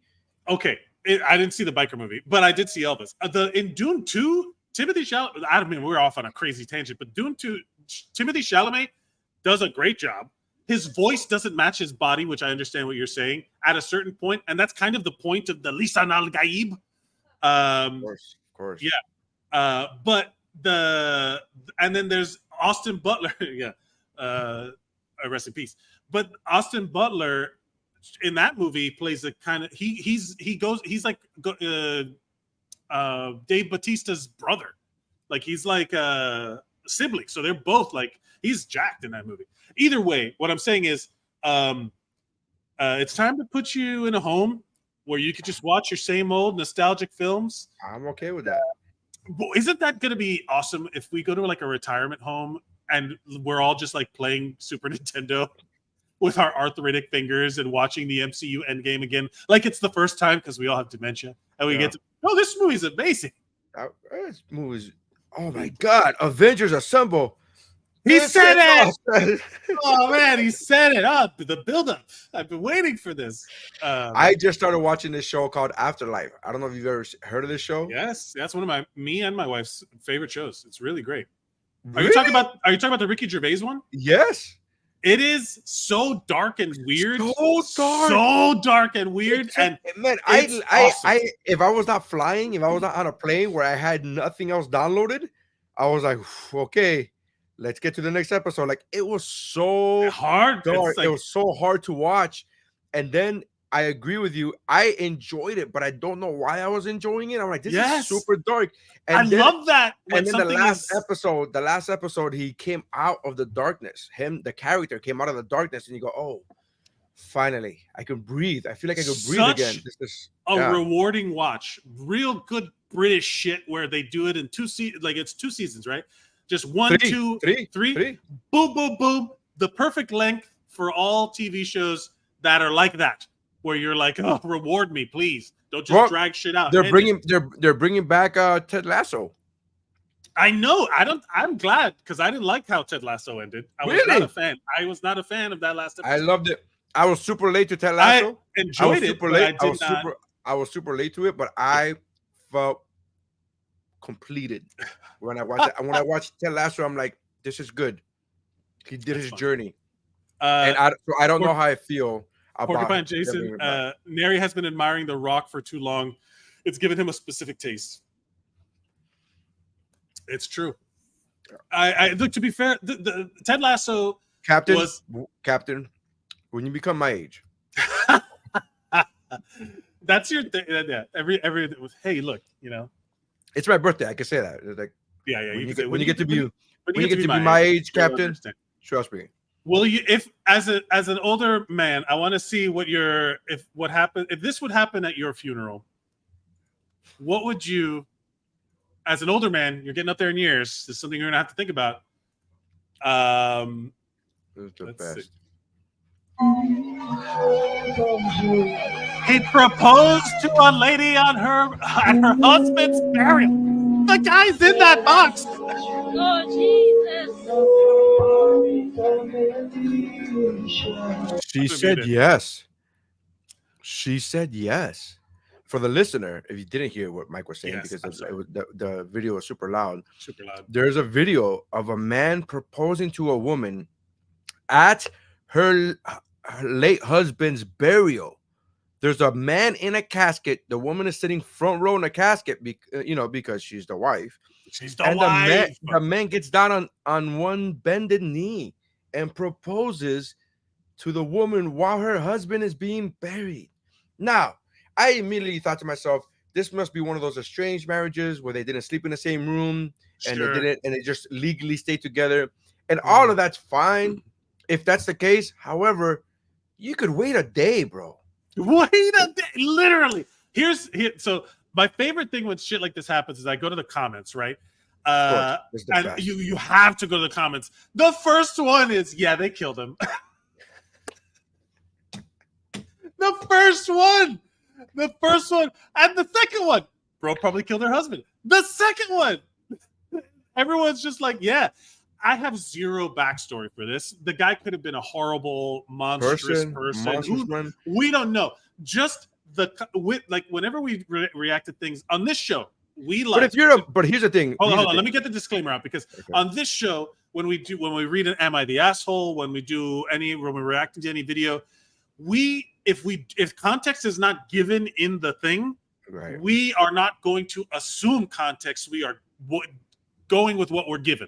Okay, I didn't see the biker movie, but I did see Elvis. In Dune 2, Timothy Chalamet. I mean, we're off on a crazy tangent, but Dune 2, Timothy Chalamet does a great job. His voice doesn't match his body, which I understand what you're saying at a certain point, and that's kind of the point of the Lisan al Gaib. Of course. Yeah, but and then there's Austin Butler. Yeah, rest in peace. But Austin Butler in that movie plays a kind of he's like Dave Bautista's brother. Like he's like a sibling. So they're both like he's jacked in that movie. Either way, what I'm saying is it's time to put you in a home where you could just watch your same old nostalgic films. I'm okay with that. Isn't that going to be awesome if we go to like a retirement home and we're all just like playing Super Nintendo with our arthritic fingers and watching the MCU Endgame again, like it's the first time because we all have dementia and we get to, this movie's amazing. This movie's, oh my God, Avengers Assemble. He said it. Oh man, he set it up. The buildup. I've been waiting for this. I just started watching this show called Afterlife. I don't know if you've ever heard of this show. Yes, that's one of me and my wife's favorite shows. It's really great. Really? Are you talking about the Ricky Gervais one? Yes. It is so dark and weird. So dark and weird. And man, awesome. I if I was not flying, if I was not on a plane where I had nothing else downloaded, I was like, okay, let's get to the next episode. Like it was so hard. Dark. It was so hard to watch. And then I agree with you. I enjoyed it, but I don't know why I was enjoying it. I'm like, this is super dark. And I love that. And then the last episode, he came out of the darkness. The character came out of the darkness, and you go, oh, finally, I can breathe. I feel like I can breathe again. This is rewarding watch. Real good British shit where they do it in 2 seasons. Like it's 2 seasons, right? Just 1, 2, 3. Boom, boom, boom. The perfect length for all TV shows that are like that. Where you're like, oh, reward me, please. Don't just drag shit out. They're bringing back Ted Lasso. I know. I'm glad because I didn't like how Ted Lasso ended. I was not a fan. I was not a fan of that last episode. I loved it. I was super late to Ted Lasso. I enjoyed it. Super late. I was super late to it, but I felt completed when I watched it. When I watched Ted Lasso, I'm like, this is good. He did his journey, and I don't know how I feel. Porcupine Jason, Nery has been admiring The Rock for too long. It's given him a specific taste. It's true. I look, to be fair, the Ted Lasso Captain, was when you become my age. That's your thing. Yeah. Every hey, look, you know, it's my birthday. I can say that. It's like, yeah. When you get to be my age, Captain, trust me. Will you, if as an older man, I want to see what if this would happen at your funeral, what would you, as an older man, you're getting up there in years, this is something you're gonna have to think about. Let's see. He proposed to a lady at her husband's burial. The guy's in that box. She said yes. She said yes. For the listener, if you didn't hear what Mike was saying, because the video was super loud. There's a video of a man proposing to a woman at her late husband's burial. There's a man in a casket. The woman is sitting front row in a casket, because she's the wife. She's the wife. The man gets down on one bended knee and proposes to the woman while her husband is being buried. Now, I immediately thought to myself, this must be one of those estranged marriages where they didn't sleep in the same room and they just legally stayed together. And all of that's fine if that's the case. However, you could wait a day, bro. Wait a day, literally. So my favorite thing when shit like this happens is I go to the comments, right? And you have to go to the comments. The first one is, yeah, they killed him. The first one. And the second one, bro probably killed her husband. The second one, everyone's just like, yeah. I have zero backstory for this. The guy could have been a horrible, monstrous person. We don't know. Just whenever we react to things on this show, we like. But here's the thing. Hold on. Let me get the disclaimer out, because on this show, when we read an "Am I the Asshole?" when we're reacting to any video, if context is not given in the thing, right, we are not going to assume context. We are going with what we're given.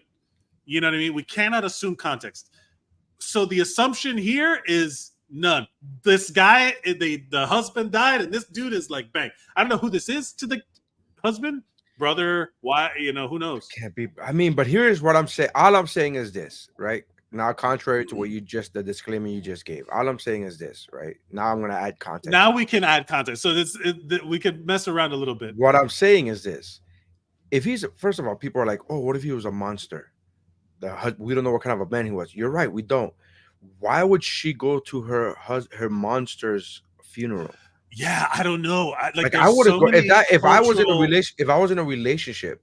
You know what I mean? We cannot assume context. So the assumption here is none. This guy, the husband died, and this dude is like, bang. I don't know who this is to the husband, brother. Why? Who knows? Can't be. I mean, but here's what I'm saying. All I'm saying is this, right? Now, contrary to what the disclaimer you just gave, all I'm saying is this, right? Now I'm going to add context. Now we can add context. So we can mess around a little bit. What I'm saying is this. First of all, people are like, oh, what if he was a monster? We don't know what kind of a man he was. You're right, we don't. Why would she go to her monster's funeral? Yeah, I don't know. I would have if I was in a relationship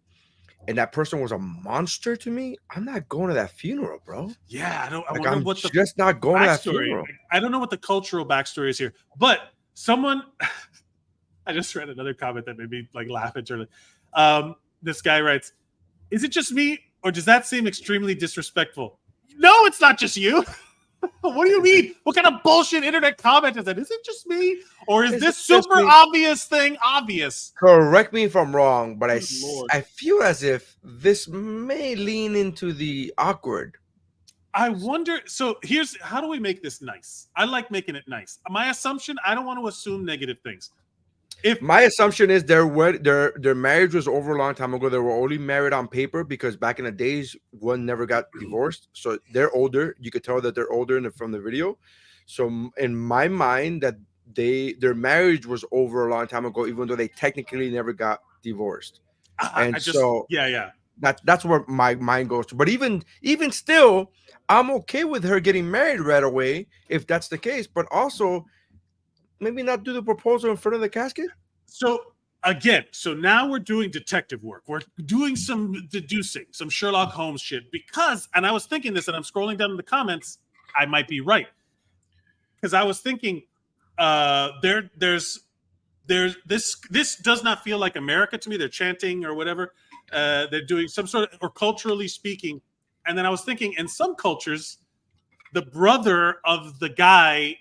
and that person was a monster to me, I'm not going to that funeral, bro. Yeah, I'm just not going to that funeral. I don't know what the cultural backstory is here, but someone. I just read another comment that made me laugh internally. This guy writes, "Is it just me? Or does that seem extremely disrespectful?" No, it's not just you. What do you mean? What kind of bullshit internet comment is that? Is it just me? Or is this super obvious thing obvious? Correct me if I'm wrong, but I feel as if this may lean into the awkward. I wonder. So how do we make this nice? I like making it nice. My assumption, I don't want to assume negative things. If my assumption is their marriage was over a long time ago. They were only married on paper because back in the days, one never got divorced. So they're older. You could tell that they're older from the video. So in my mind, that their marriage was over a long time ago, even though they technically never got divorced. That's where my mind goes to. But even still, I'm okay with her getting married right away if that's the case. But also, maybe not do the proposal in front of the casket. So now we're doing detective work. We're doing some deducing, some Sherlock Holmes shit. And I was thinking this, and I'm scrolling down in the comments. I might be right, because I was thinking, there's this does not feel like America to me. They're chanting or whatever. They're doing some sort of, or culturally speaking. And then I was thinking, in some cultures, the brother of the guy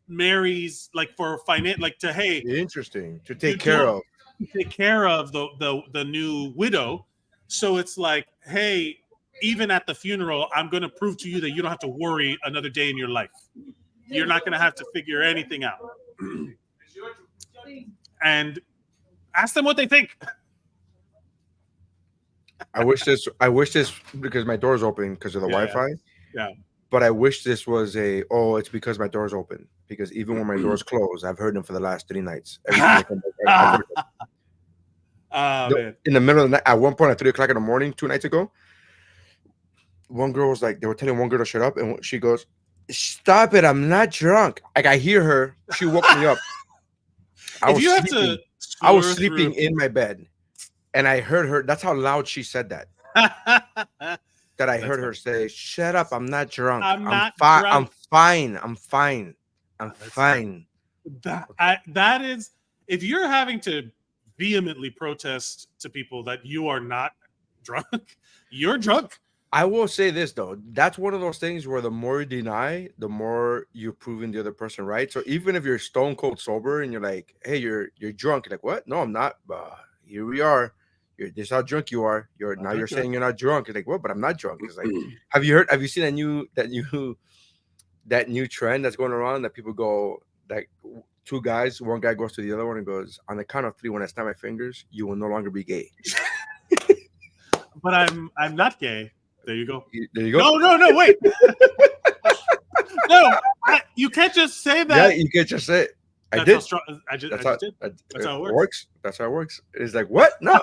marries like for finance, like to interesting to take care of the new widow. So it's like, hey, even at the funeral, I'm going to prove to you that you don't have to worry another day in your life. You're not going to have to figure anything out. And ask them what they think. I wish this because my door's open because of the Wi-Fi. Yeah. But I wish this was it's because my door's open. Because even when my door's closed, I've heard them for the last 3 nights. Every time I come back, man. in the middle of the night, at one point at 3 o'clock in the morning, 2 nights ago, one girl was like, they were telling one girl to shut up, and she goes, "Stop it! I'm not drunk." Like I hear her, she woke me up. I was sleeping in my bed, and I heard her. That's how loud she said that. That I heard her say, "Shut up! I'm not drunk. I'm fine. I'm fine. I'm fine." That is, if you're having to vehemently protest to people that you are not drunk, you're drunk. I will say this though, that's one of those things where the more you deny, the more you're proving the other person right. So even if you're stone cold sober and you're like, "Hey, you're drunk," you're like, "What? No, I'm not." Here we are. This is how drunk you are. You're saying you're not drunk. You're like, "What? But I'm not drunk." It's like, have you seen that new trend that's going around that people go like 2 guys, one guy goes to the other one and goes, "On the count of 3, when I snap my fingers, you will no longer be gay." But I'm not gay. There you go. There you go. No, wait. No, you can't just say that. Yeah, you can't just say it. I did. That's how it works. That's how it works. It's like, what? No.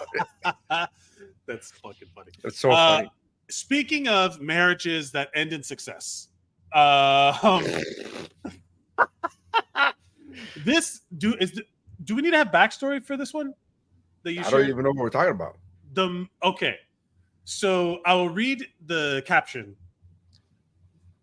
That's fucking funny. That's so funny. Speaking of marriages that end in success, do we need to have backstory for this one? That you I don't even know what we're talking about. Okay. So I will read the caption.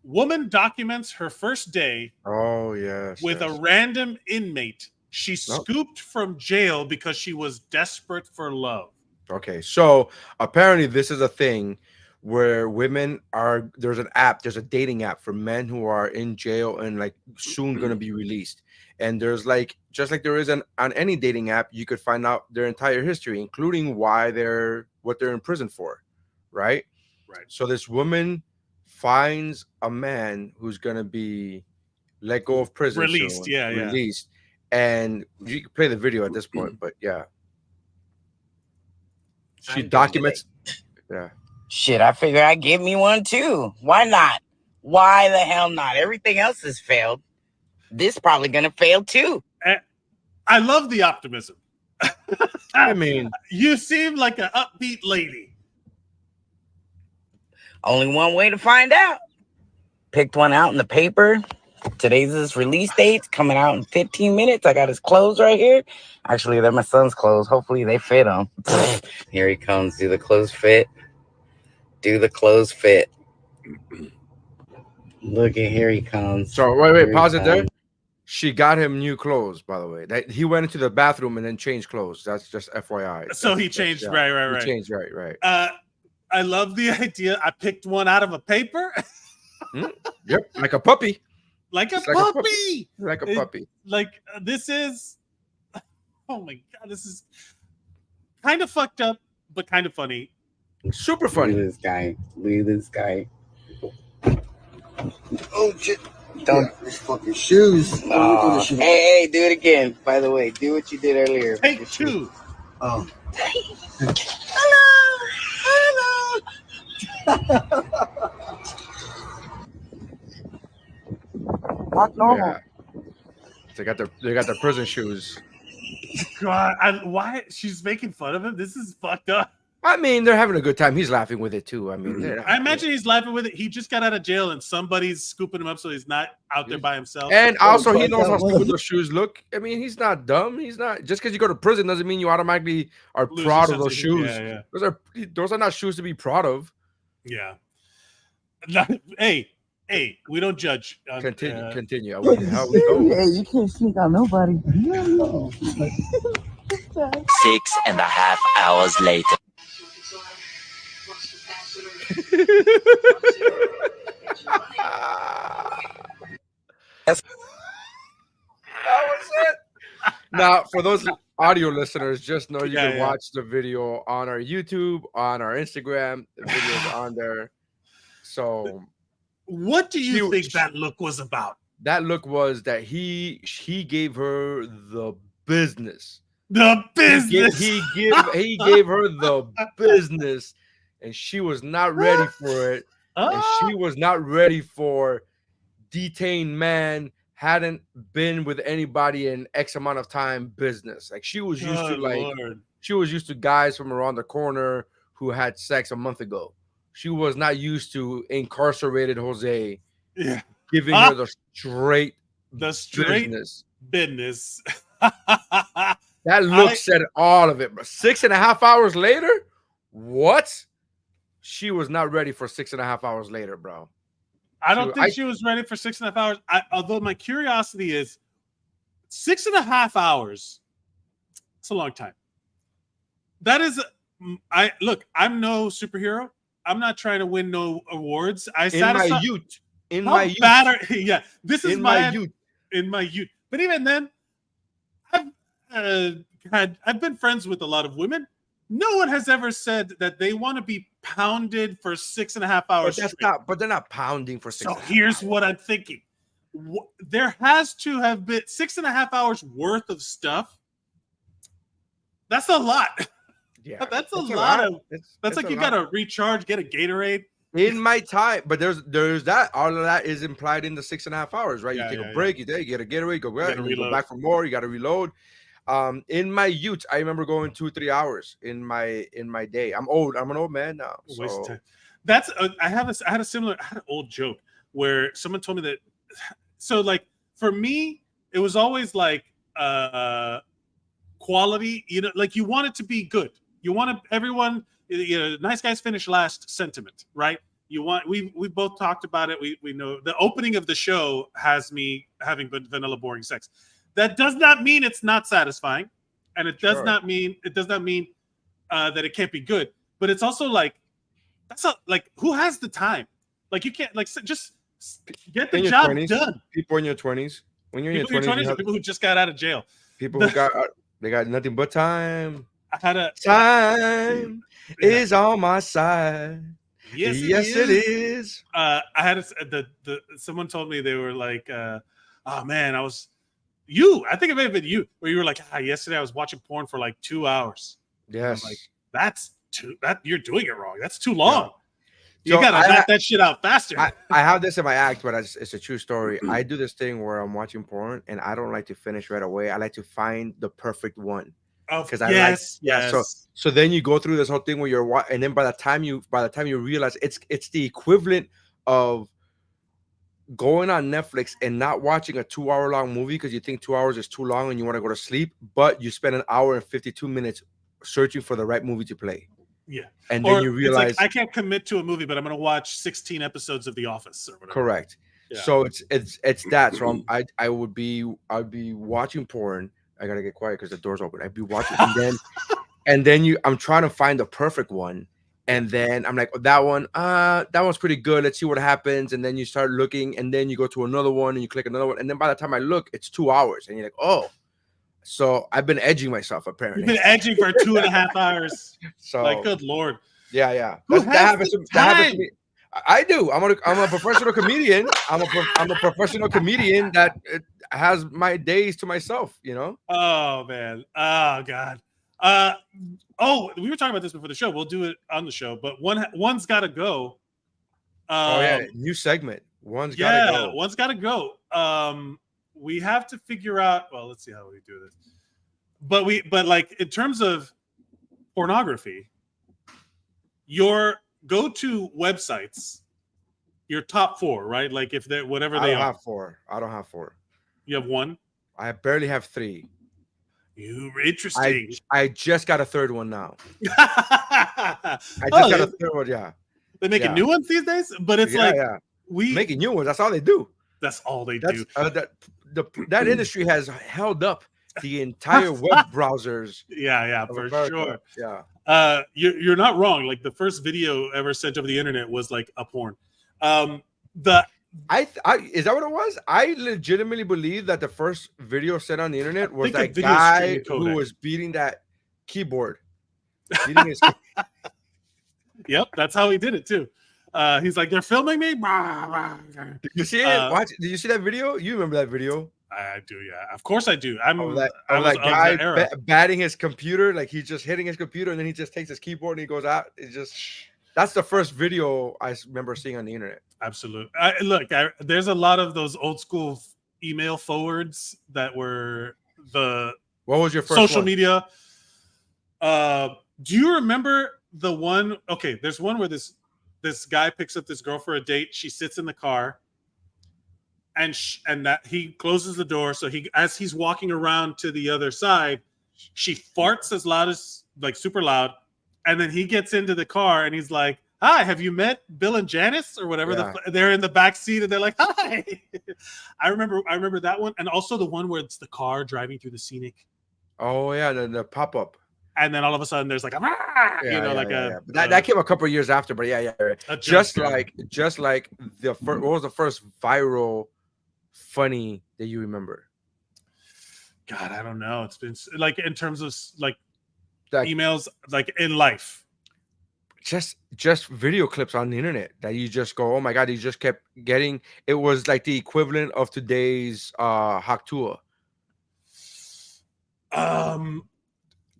Woman documents her first day. Oh, yes. With a random inmate she scooped from jail because she was desperate for love. Okay. So apparently this is a thing where there's a dating app for men who are in jail and like soon going to be released. And there's like, just like there is on any dating app, you could find out their entire history, including what they're in prison for. Right. So this woman finds a man who's going to be let go of prison. Released. Soon, released. And you can play the video at this point, but yeah. She documents. Yeah. Shit, I figure I'd give me one too. Why not? Why the hell not? Everything else has failed. This probably gonna fail too. I love the optimism. I mean, you seem like an upbeat lady. Only one way to find out. Picked one out in the paper. Today's his release date. It's coming out in 15 minutes. I got his clothes right here. Actually, they're my son's clothes. Hopefully they fit him. Here he comes. Do the clothes fit? Do the clothes fit? Look at, here he comes. So wait, pause it there. She got him new clothes, by the way. That he went into the bathroom and then changed clothes. That's just FYI. So he changed, right. He changed, right. I love the idea. I picked one out of a paper. Yep, like a puppy. Like a puppy. Like a puppy. This is, oh my God, this is kind of fucked up, but kind of funny. Super funny. Look at this guy. Oh shit. Don't these fucking shoes. Hey, do it again. By the way, do what you did earlier. Take 2. Oh. Hello. Not normal. Yeah. They got their prison shoes. God, why she's making fun of him? This is fucked up. I mean, they're having a good time. He's laughing with it too. I mean, I imagine he's laughing with it. He just got out of jail and somebody's scooping him up so he's not out there by himself. And also, he knows how stupid those shoes look. I mean, he's not dumb. He's not, just because you go to prison doesn't mean you automatically are proud of those shoes. Yeah. Those are not shoes to be proud of. Yeah. Hey, we don't judge. Continue. How we go? Hey, you can't sneak on nobody. 6.5 hours later. Now, for those audio listeners, just know you Yeah, can yeah. watch the video on our YouTube, on our Instagram. The video's on there. So, What do you She- think that look was about? that look was that he gave her the business. The business. He gave her the business, and she was not ready for it. And she was not ready for detained man, hadn't been with anybody in X amount of time business. Like she was used to she was used to guys from around the corner who had sex a month ago. She was not used to incarcerated Jose giving her the straight business. That look said all of it. But 6.5 hours later, what? She was not ready for 6.5 hours later, bro. I don't think she was ready for 6.5 hours. Although my curiosity is 6.5 hours. It's a long time. That is, I'm no superhero. I'm not trying to win no awards. My youth. Yeah, this is in my youth. In my youth. But even then, I've been friends with a lot of women. No one has ever said that they want to be pounded for 6.5 hours. But they're not pounding for 6. So here's what I'm thinking. There has to have been 6.5 hours worth of stuff. That's a lot. Yeah, that's a lot. That's like you gotta recharge, get a Gatorade. In my time, but there's that. All of that is implied in the 6.5 hours, right? Yeah, you take a break, you get a Gatorade, go back for more. You got to reload. In my youth, I remember going 2-3 hours in my day. I'm old. I'm an old man now. So. Waste of time. That's I had an old joke where someone told me that. So like for me, it was always like quality. You know, like you want it to be good. You want everyone. You know, nice guys finish last sentiment, right? You want we both talked about it. We know the opening of the show has me having vanilla boring sex. That does not mean it's not satisfying, and it does not mean that it can't be good. But it's also like who has the time? Like you can't just get the job 20s, done. People in your 20s, when you're in your 20s, people who just got out of jail. People who got nothing but time. Time is on my side. Yes, it is. I had someone told me they were like, "Oh man, I think it may have been you, where you were like, yesterday I was watching porn for like 2 hours." Yes, I'm like you're doing it wrong. That's too long. Yeah. You gotta knock that shit out faster. I have this in my act, but it's a true story. I do this thing where I'm watching porn and I don't like to finish right away. I like to find the perfect one. Because so then you go through this whole thing where you're and then by the time you realize it's the equivalent of going on Netflix and not watching a 2-hour long movie because you think 2 hours is too long and you want to go to sleep, but you spend 1 hour and 52 minutes searching for the right movie to play. Yeah, and then you realize I can't commit to a movie, but I'm going to watch 16 episodes of The Office or whatever. Correct. Yeah. So it's that. So I'd be watching porn. I gotta get quiet because the door's open. I'd be watching, and then I'm trying to find the perfect one, and then I'm like, that one's pretty good. Let's see what happens. And then you start looking, and then you go to another one, and you click another one, and then by the time I look, it's 2 hours, and you're like, oh. So I've been edging myself apparently. You've been edging for 2.5 hours. So like, good lord. Yeah. That happens to me. I do. I'm a professional comedian. I'm a professional comedian that has my days to myself, you know? Oh man. Oh God. We were talking about this before the show. We'll do it on the show, but one's gotta go. New segment. One's gotta go. We have to figure out, well, let's see how we do this. But like in terms of pornography, your go-to websites, your top 4, right? Like if they're whatever they are. I don't have 4. You have 1? I barely have 3. You're interesting. I just got a 3rd one now. I just got a 3rd one, yeah. They're making new ones these days, but it's we making new ones. That's all they do. That's all they do. That industry has held up the entire web browsers. Yeah, for America. sure. Yeah. You're not wrong. Like the first video ever sent over the internet was like a porn. Is that what it was? I legitimately believe that the first video set on the internet was think a that video guy streaming who codec. was beating that keyboard. Beating his Yep, that's how he did it too. He's like, they're filming me. Did you see it? Watch. Did you see that video? You remember that video? I do, yeah. Of course I do. Of that guy batting his computer, like he's just hitting his computer, and then he just takes his keyboard and he goes out. It's just that's the first video I remember seeing on the internet. Absolutely. There's a lot of those old school email forwards that were the what was your first social one? media. Do you remember the one? Okay, there's one where this guy picks up this girl for a date. She sits in the car, and that he closes the door. So as he's walking around to the other side, she farts as loud as like super loud, and then he gets into the car and he's like, "Hi, have you met Bill and Janice or whatever?" Yeah. They're in the back seat and they're like, "Hi." I remember that one, and also the one where it's the car driving through the scenic. Oh yeah, the pop up. And then all of a sudden there's like a, that came a couple of years after, but just like the first. What was the first viral funny that you remember? God, I don't know. It's been like in terms of like emails, like in life. Just video clips on the internet that you just go, oh my god, you just kept getting. It was like the equivalent of today's Haktua.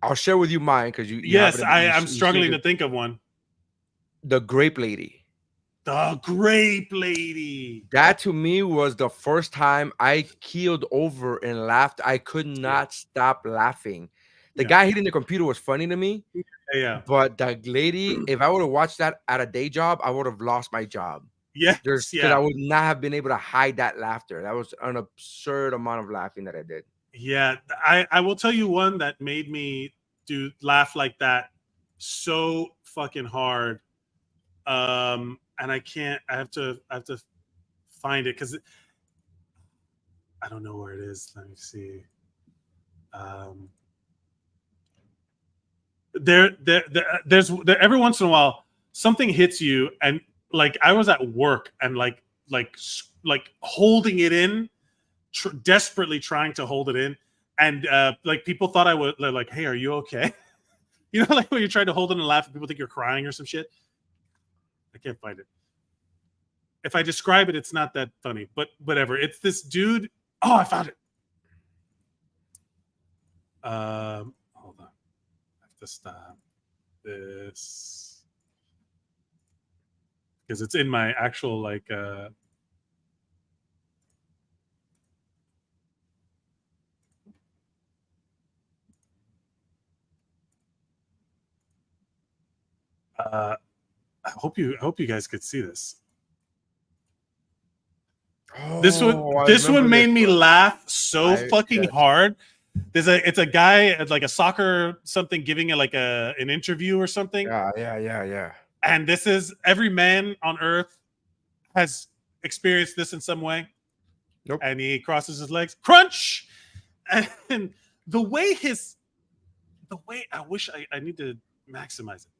I'll share with you mine because you. Yes, I'm struggling to think of one. The grape lady. The grape lady. That to me was the first time I keeled over and laughed. I could not stop laughing. The guy hitting the computer was funny to me. Yeah. But the lady, if I would have watched that at a day job, I would have lost my job. Yeah. Because I would not have been able to hide that laughter. That was an absurd amount of laughing that I did. Yeah, I will tell you one that made me laugh like that so fucking hard. And I have to find it because I don't know where it is. Let me see. There's every once in a while something hits you, and like I was at work and like holding it in. Desperately trying to hold it in, and like people thought I would like, hey, are you okay? You know, like when you're trying to hold it and laugh and people think you're crying or some shit. I can't find it. If I describe it, it's not that funny, but whatever. It's this dude. Oh, I found it. Hold on. I have to stop this because it's in my actual like I hope you guys could see this. This one made me laugh so fucking hard. It's a guy like a soccer something giving it like an interview or something. Yeah. And this is every man on earth has experienced this in some way. Nope. And he crosses his legs, crunch, and the way I wish I need to maximize it.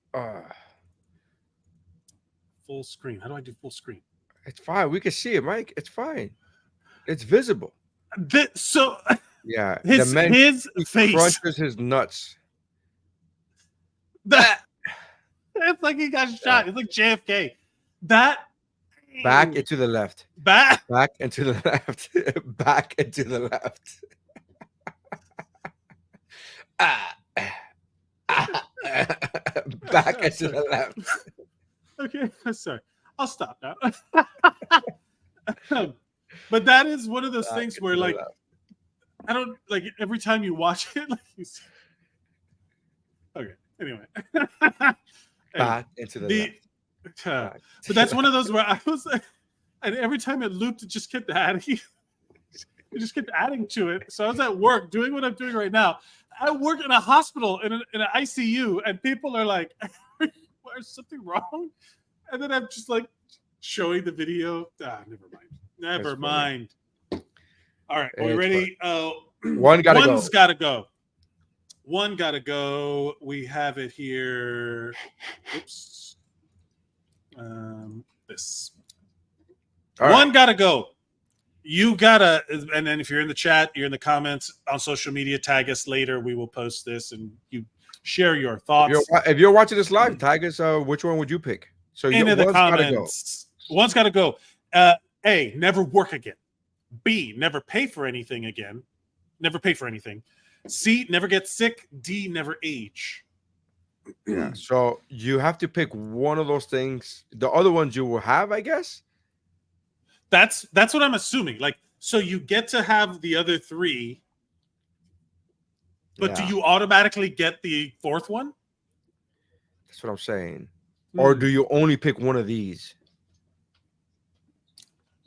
Full screen. How do I do full screen? It's fine. We can see it, Mike. It's fine. It's visible. Yeah, his face crunches his nuts. It's like he got shot. It's like JFK. That back and to the left. Back and to the left. Back and to the left. Back and to the left. Okay, sorry. I'll stop now. But that is one of those things where, like, I don't like every time you watch it. Like, you see... Okay. Anyway. Back into the left. But that's one of those where I was like, and every time it looped, it just kept adding. It just kept adding to it. So I was at work doing what I'm doing right now. I work in a hospital in an ICU, and people are like, "Is something wrong?" And then I'm just like showing the video. Never mind. All right, are we ready? One's gotta go. One gotta go. We have it here. Oops. This. One gotta go. You gotta, and then if you're in the chat, you're in the comments on social media, tag us later. We will post this and you share your thoughts. If you're watching this live, tag us. Which one would you pick? So Into the one's comments. One's gotta go. A, never work again. B, never pay for anything again. Never pay for anything. C, never get sick. D, never age. Yeah. So you have to pick one of those things. The other ones you will have, I guess. That's what I'm assuming. Like, so you get to have the other three, but do you automatically get the fourth one? That's what I'm saying. Or do you only pick one of these?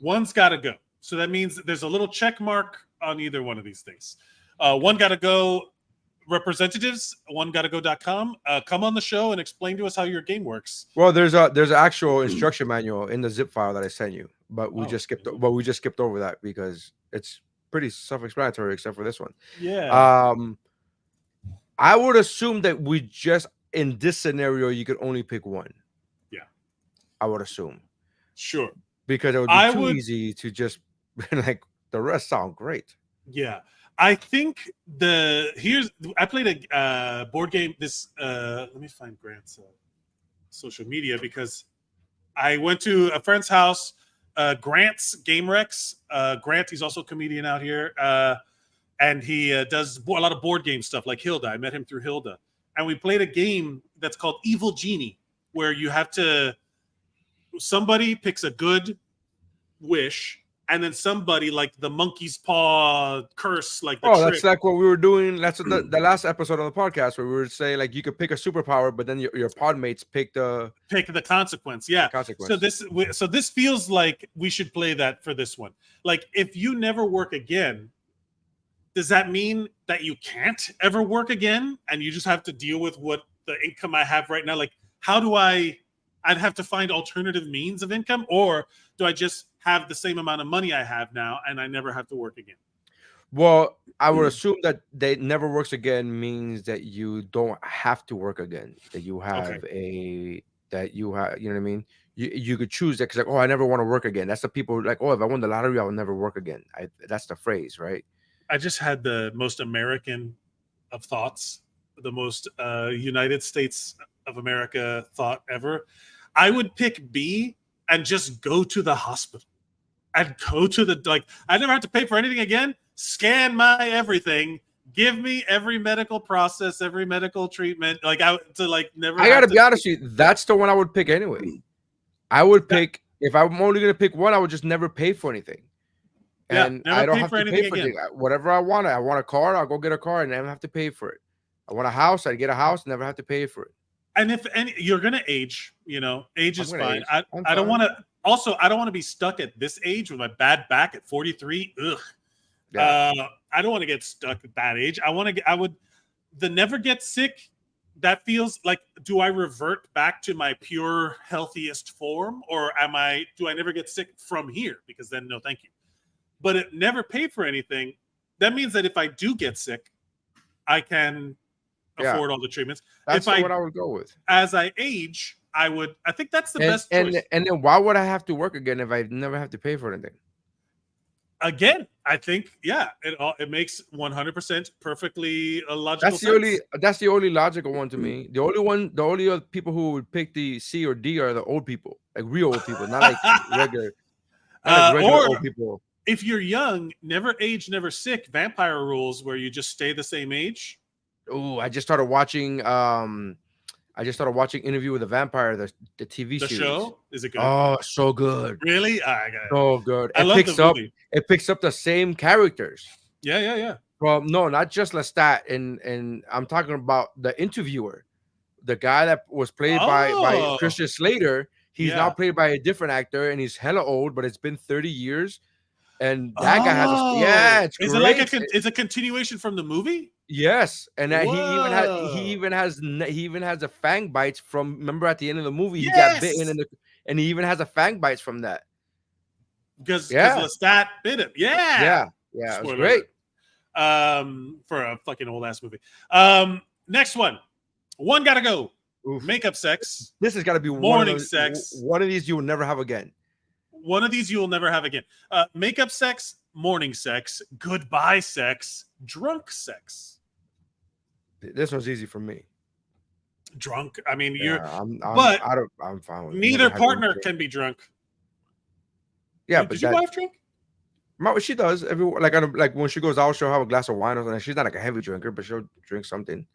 One's got to go. So that means that there's a little check mark on either one of these things. One got to go. Representatives, onegottago.com. Come on the show and explain to us how your game works. Well, there's an actual instruction manual in the zip file that I sent you, but we just skipped over that because it's pretty self-explanatory except for this one. Yeah. I would assume that we just in this scenario you could only pick one. Yeah. I would assume. Sure. Because it would be too easy to just like the rest sound great. Yeah. I think I played a board game. Let me find Grant's social media because I went to a friend's house, Grant's Game Rex. Grant, he's also a comedian out here, and he does a lot of board game stuff like Hilda. I met him through Hilda, and we played a game that's called Evil Genie, where you have to. Somebody picks a good wish. And then somebody like the monkey's paw curse, like the trick. That's like what we were doing. That's the last episode of the podcast where we were saying like you could pick a superpower, but then your pod mates pick the consequence. Yeah. Consequence. So this feels like we should play that for this one. Like if you never work again, does that mean that you can't ever work again and you just have to deal with what the income I have right now? Like how do I'd have to find alternative means of income, or do I just have the same amount of money I have now and I never have to work again? Well, I would assume that they never works again means that you don't have to work again. That you have you know what I mean? You could choose that because like, I never want to work again. That's the people like, if I won the lottery, I will never work again. That's the phrase, right? I just had the most American of thoughts, the most United States of America thought ever. I would pick B and just go to the hospital. I'd go to I never have to pay for anything again. Scan my everything. Give me every medical process, every medical treatment. Never. I gotta be honest with you. That's the one I would pick anyway. I would pick if I'm only gonna pick one. I would just never pay for anything, and I don't have to pay for anything. Whatever I want. I want a car. I'll go get a car and never have to pay for it. I want a house. I get a house. Never have to pay for it. And if you're gonna age, age is fine. I don't want to. Also, I don't want to be stuck at this age with my bad back at 43. Ugh. Yeah. I don't want to get stuck at that age. The never get sick. That feels like, do I revert back to my pure healthiest form, or do I never get sick from here? Because then no, thank you. But it never pay for anything. That means that if I do get sick, I can afford all the treatments. That's what I would go with. As I age, I think that's the best choice. And then why would I have to work again if I never have to pay for anything? Again, I think it makes 100% perfectly logical sense. That's the only logical one to me. The only other people who would pick the C or D are the old people, like real old people, not like regular old people. If you're young, never age, never sick. Vampire rules where you just stay the same age. Oh, I just started watching. Interview with a Vampire, the TV series. The show, is it good? Oh, so good. Really? So good. I love the movie. It picks up the same characters. Yeah. Well, no, not just Lestat. And I'm talking about the interviewer, the guy that was played by Christian Slater. He's now played by a different actor, and he's hella old, but it's been 30 years. And that guy has it's is great. It like it's a continuation from the movie? Yes, and he even has a fang bites from. Remember at the end of the movie, he got bitten, and he even has a fang bites from that. Because Lestat bit him. Yeah, it was great. For a fucking old ass movie. Next one gotta go. Oof. Makeup sex. This has got to be morning sex. One of these you will never have again. one of these you will never have again. Makeup sex, morning sex, goodbye sex, drunk sex. This one's easy for me. Drunk. I mean, I'm fine with it. Neither partner can be drunk. Yeah, Did but your wife drink? She does. Like when she goes out, she'll have a glass of wine or something. She's not like a heavy drinker, but she'll drink something.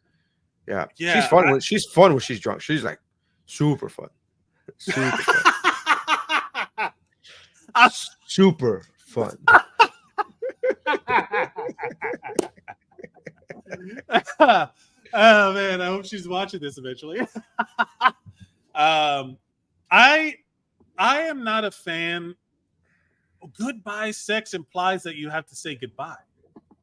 Yeah. She's fun when she's drunk. She's like super fun. Super fun. Super fun. Oh man, I hope she's watching this eventually. I am not a fan. Goodbye sex implies that you have to say goodbye.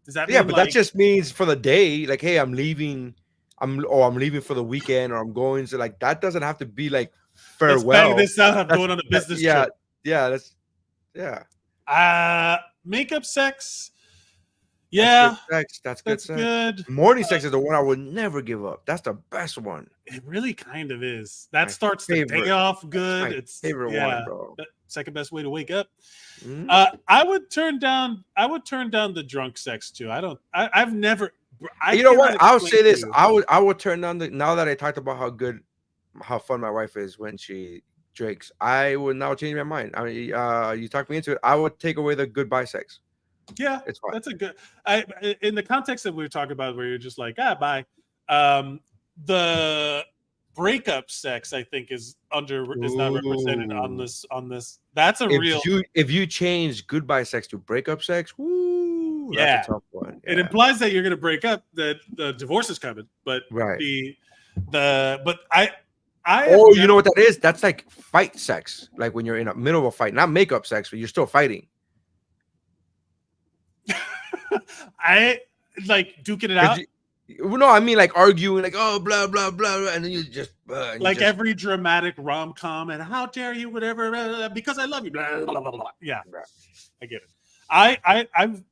Does that mean but that just means for the day, like, hey, I'm leaving. I'm leaving for the weekend, or I'm going to, like, that doesn't have to be like farewell. Let's bang this out. I'm going on a business trip. Makeup sex. Yeah, that's good sex. Morning sex is the one I would never give up. That's the best one. It really kind of is. That starts the day off good. It's favorite one, bro. Second best way to wake up. Mm-hmm. I would turn down the drunk sex too. I've never. You know what? I'll say this. I would turn down now that I talked about how fun my wife is when she drinks. I would now change my mind. I mean, you talked me into it. I would take away the goodbye sex. Yeah, it's fine. That's a good. In the context that we were talking about, where you're just like, bye. The breakup sex, I think, is not represented on this. That's real. If you change goodbye sex to breakup sex, that's a tough one. Yeah. It implies that you're going to break up. That the divorce is coming, but you know what that is? That's like fight sex. Like when you're in the middle of a fight, not makeup sex, but you're still fighting. I like duking it out. No, I mean like arguing, like, oh, blah blah blah, and then you just every dramatic rom-com, and how dare you, whatever, because I love you, blah blah blah blah. Yeah, I get it. I've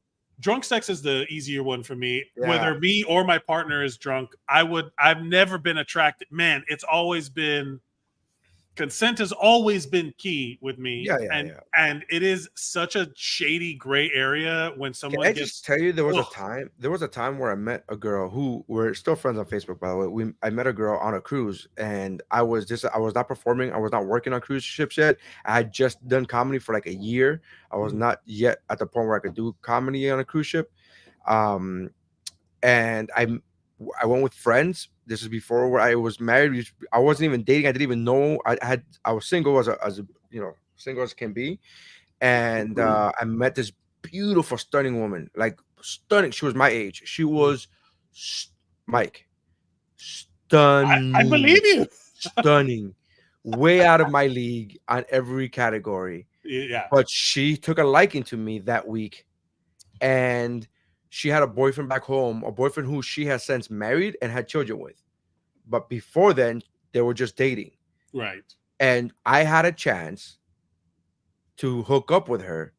drunk sex is the easier one for me. Yeah. Whether me or my partner is drunk, I've never been attracted. Man, it's always been. Consent has always been key with me, and it is such a shady gray area when someone. Can I just tell you, there was a time where I met a girl who we're still friends on Facebook, by the way. I met a girl on a cruise, and I was not performing, I was not working on cruise ships yet. I had just done comedy for like a year. I was not yet at the point where I could do comedy on a cruise ship, and I went with friends. This is before where I was married. I wasn't even dating. I didn't even know I was single as single as can be. And I met this beautiful, stunning woman, like stunning. She was my age. She was Mike. Stunning. I believe you. Stunning. Way out of my league on every category. Yeah. But she took a liking to me that week. And she had a boyfriend back home, a boyfriend who she has since married and had children with. But before then, they were just dating. Right. And I had a chance to hook up with her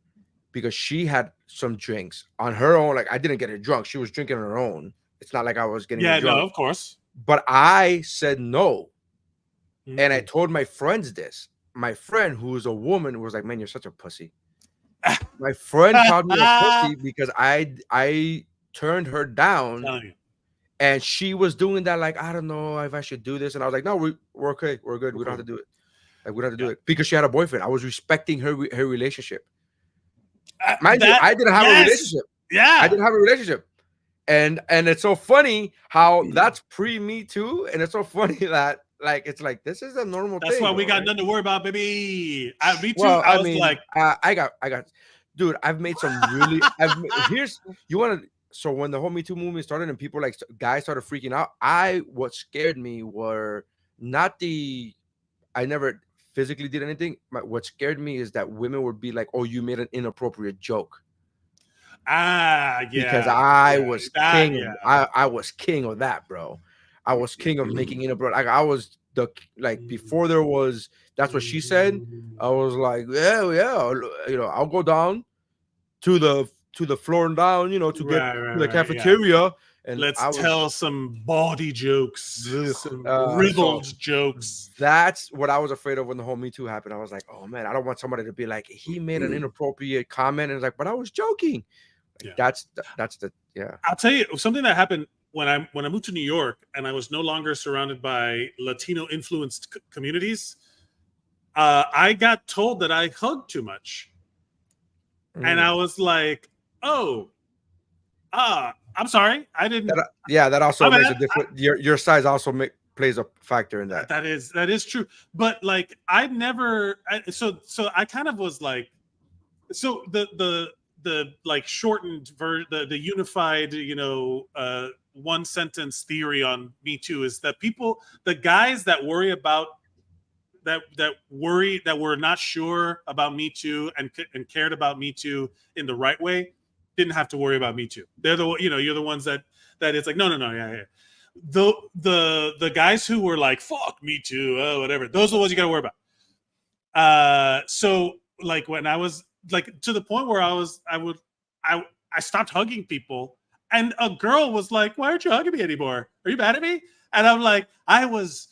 because she had some drinks on her own. Like, I didn't get her drunk. She was drinking on her own. It's not like I was getting her drunk. No, of course. But I said no. Mm-hmm. And I told my friends this. My friend, who is a woman, was like, man, you're such a pussy. My friend called me a pussy because I turned her down, and she was doing that like, I don't know if I should do this, and I was like, no, we're okay, we're good, we don't have to do it. Like, we don't have to do it because she had a boyfriend. I was respecting her relationship. Mind you, I didn't have a relationship. Yeah, I didn't have a relationship, and it's so funny how that's pre-Me Too, and it's so funny that. Like, it's like, this is a normal thing. That's why we got nothing to worry about, baby. Me too. Well, I was like, I got, dude, I've made some really, so when the whole Me Too movement started and people like guys started freaking out, what scared me were not I never physically did anything. What scared me is that women would be like, oh, you made an inappropriate joke. Yeah. Because I was king. I was king of that, bro. I was king of making inappropriate. Like, I was before there was. That's what she said. I was like, yeah. I'll go down to to the floor and down, to get to the cafeteria. And let's tell some bawdy jokes, some riddled jokes. That's what I was afraid of when the whole Me Too happened. I was like, oh man, I don't want somebody to be like, he made an inappropriate comment, and it's like, but I was joking. That's the I'll tell you something that happened when I moved to New York, and I was no longer surrounded by Latino influenced communities. I got told that I hugged too much, and I was like, oh, I'm sorry, I didn't. That also makes a difference. Your size also plays a factor in that. That is true. But like, I never. So I kind of was like, so the like shortened version, the unified, one sentence theory on Me Too is that the guys that worry about that were not sure about Me Too and cared about Me Too in the right way didn't have to worry about Me Too. They're you're the ones that it's like, no, yeah. The guys who were like, fuck Me Too, whatever, those are the ones you got to worry about. So like when I was like to the point where I stopped hugging people, and a girl was like, why aren't you hugging me anymore? Are you mad at me? And I'm like, I was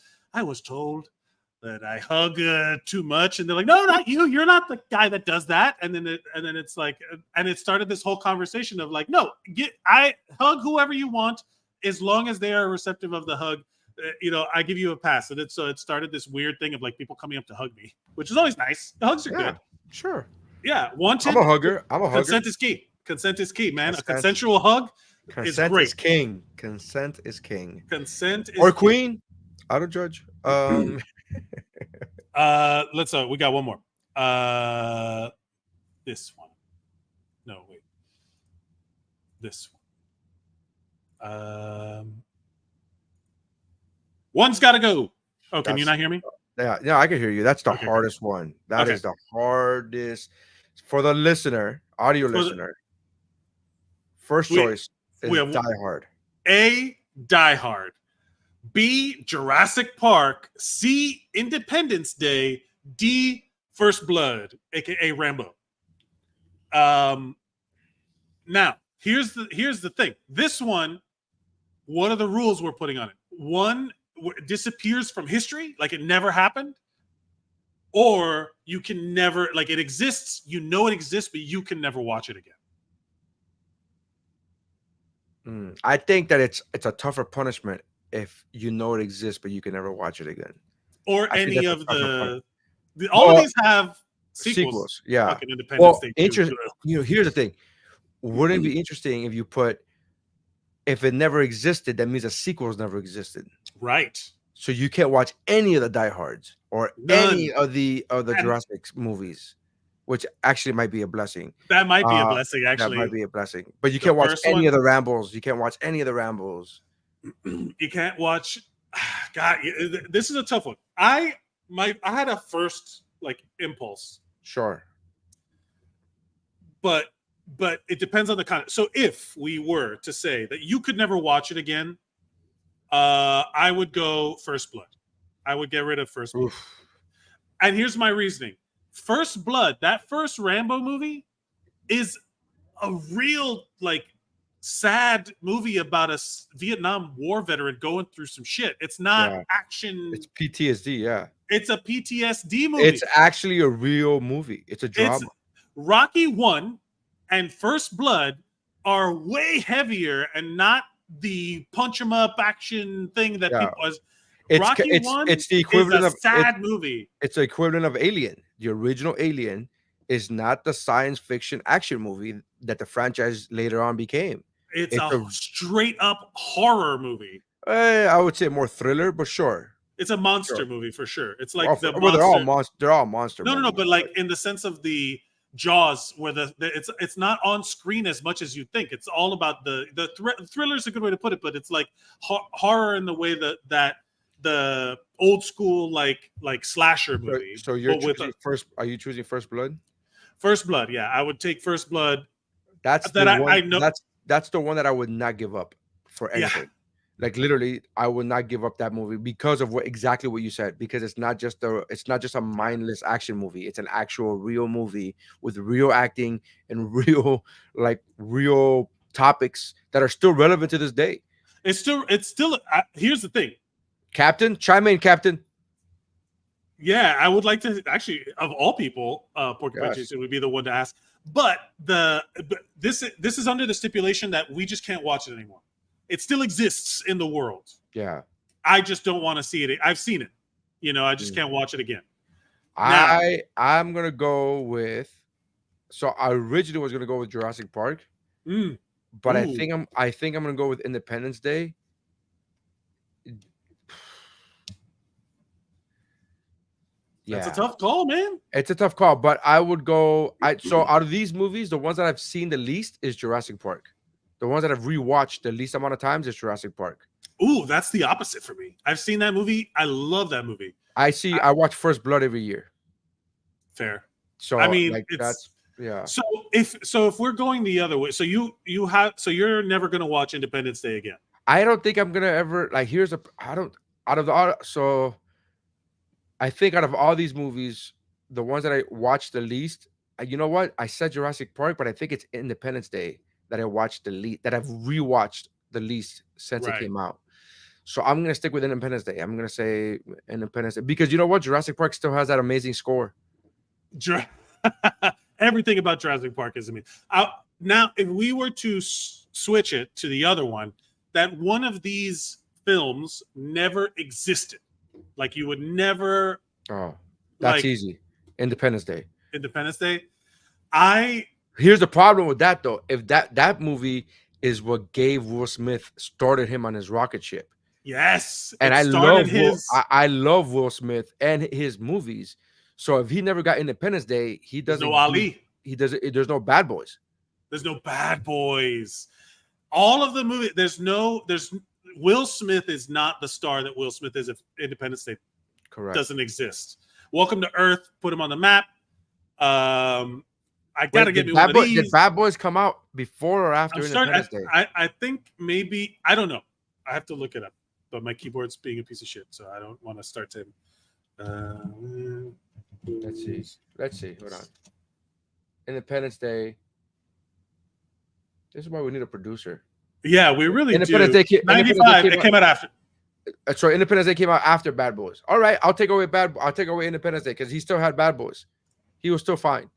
told that I hug too much, and they're like, no, not you. You're not the guy that does that. And then it's like, and it started this whole conversation of like, no, I hug whoever you want as long as they are receptive of the hug. I give you a pass. And so it started this weird thing of like people coming up to hug me, which is always nice. The hugs are good. Sure. Yeah, wanted. I'm a hugger. Consent is key. Consent is key, man. A consensual hug is great. Is king. Consent is king. Consent is or queen. I don't judge. Let's we got one more. This one. No, wait. This one. One's got to go. Oh, can you not hear me? Yeah, I can hear you. That's the hardest one. That is the hardest for the listener, audio listener. First choice is Die Hard. A, Die Hard. B, Jurassic Park. C, Independence Day. D, First Blood, aka Rambo. Now, here's the thing. This one, what are the rules we're putting on it? One, disappears from history, like it never happened, or you can never, like it exists, it exists, but you can never watch it again. I think that it's a tougher punishment if it exists, but you can never watch it again. Or any of all of these have sequels. Yeah. Like an Independence Day. Interesting. Here's the thing. Wouldn't it be interesting if you put, if it never existed, that means the sequels never existed. Right. So you can't watch any of the Die Hards or any of the Jurassic movies, which actually might be a blessing. That might be a blessing, actually. That might be a blessing. But you can't watch any of the Rambos. You can't watch any of the Rambos. You can't watch. God, this is a tough one. I had a first impulse. Sure. But it depends on the content. So if we were to say that you could never watch it again, I would go First Blood. I would get rid of First Blood. Oof. And here's my reasoning. First Blood, that first Rambo movie, is a real sad movie about a Vietnam War veteran going through some shit. It's not action. It's PTSD, yeah. It's a PTSD movie. It's actually a real movie. It's a drama. Rocky 1 and First Blood are way heavier and not the punch 'em up action thing that people was. Rocky 1 it's the equivalent of a sad movie. It's the equivalent of Alien. The original Alien is not the science fiction action movie that the franchise later on became. It's a straight up horror movie. I would say more thriller, but sure. It's a monster movie for sure. It's like they're all monster. No, but in the sense of the Jaws, where it's not on screen as much as you think. It's all about the thriller is a good way to put it, but it's like horror in the way that the old school like slasher movie. So you're choosing first. Are you choosing First Blood? First Blood, yeah, I would take First Blood. That's the one. I know. That's the one that I would not give up for anything. Like literally, I would not give up that movie because of exactly what you said. Because it's not just a mindless action movie. It's an actual real movie with real acting and real topics that are still relevant to this day. It's still. Here's the thing, Captain, chime in, Captain. Yeah, I would like to actually, of all people, Porcupine Jason would be the one to ask. But this is under the stipulation that we just can't watch it anymore. It still exists in the world. Yeah. I just don't want to see it. I've seen it. I just can't watch it again. I'm gonna go with. So I originally was gonna go with Jurassic Park, but I think I'm gonna go with Independence Day. Yeah. That's a tough call, man. It's a tough call, but I would go. So out of these movies, the ones that I've seen the least is Jurassic Park. The ones that I've rewatched the least amount of times is Jurassic Park. Ooh, that's the opposite for me. I've seen that movie. I love that movie. I watch First Blood every year. Fair. So I mean, that's yeah. So if we're going the other way, so you're never gonna watch Independence Day again. I don't think I'm gonna ever so I think out of all these movies, the ones that I watched the least, you know what? I said Jurassic Park, but I think it's Independence Day that I watched the least, that I've rewatched the least since it came out. So I'm gonna stick with Independence Day. I'm gonna say Independence Day because you know what? Jurassic Park still has that amazing score. Everything about Jurassic Park is amazing. Now, if we were to switch it to the other one, that one of these films never existed. Like you would never. Oh, that's easy. Independence Day. Independence Day. Here's the problem with that though. If that movie is what gave Will Smith started him on his rocket ship. Yes, and I love Will Smith and his movies. So if he never got Independence Day, he doesn't. There's no Ali. He doesn't. There's no Bad Boys. There's no Bad Boys. All of the movie. There's Will Smith is not the star that Will Smith is if Independence Day doesn't exist. Welcome to Earth. Put him on the map. I gotta get me one of these. Did Bad Boys come out before or after Independence Day? I think maybe. I don't know. I have to look it up. But my keyboard's being a piece of shit, so I don't want to start to. Let's see. Hold on. Independence Day. This is why we need a producer. Yeah, we really Independence do. Day 95. It came out after. So Independence Day came out after Bad Boys. All right, I'll take away Independence Day because he still had Bad Boys. He was still fine.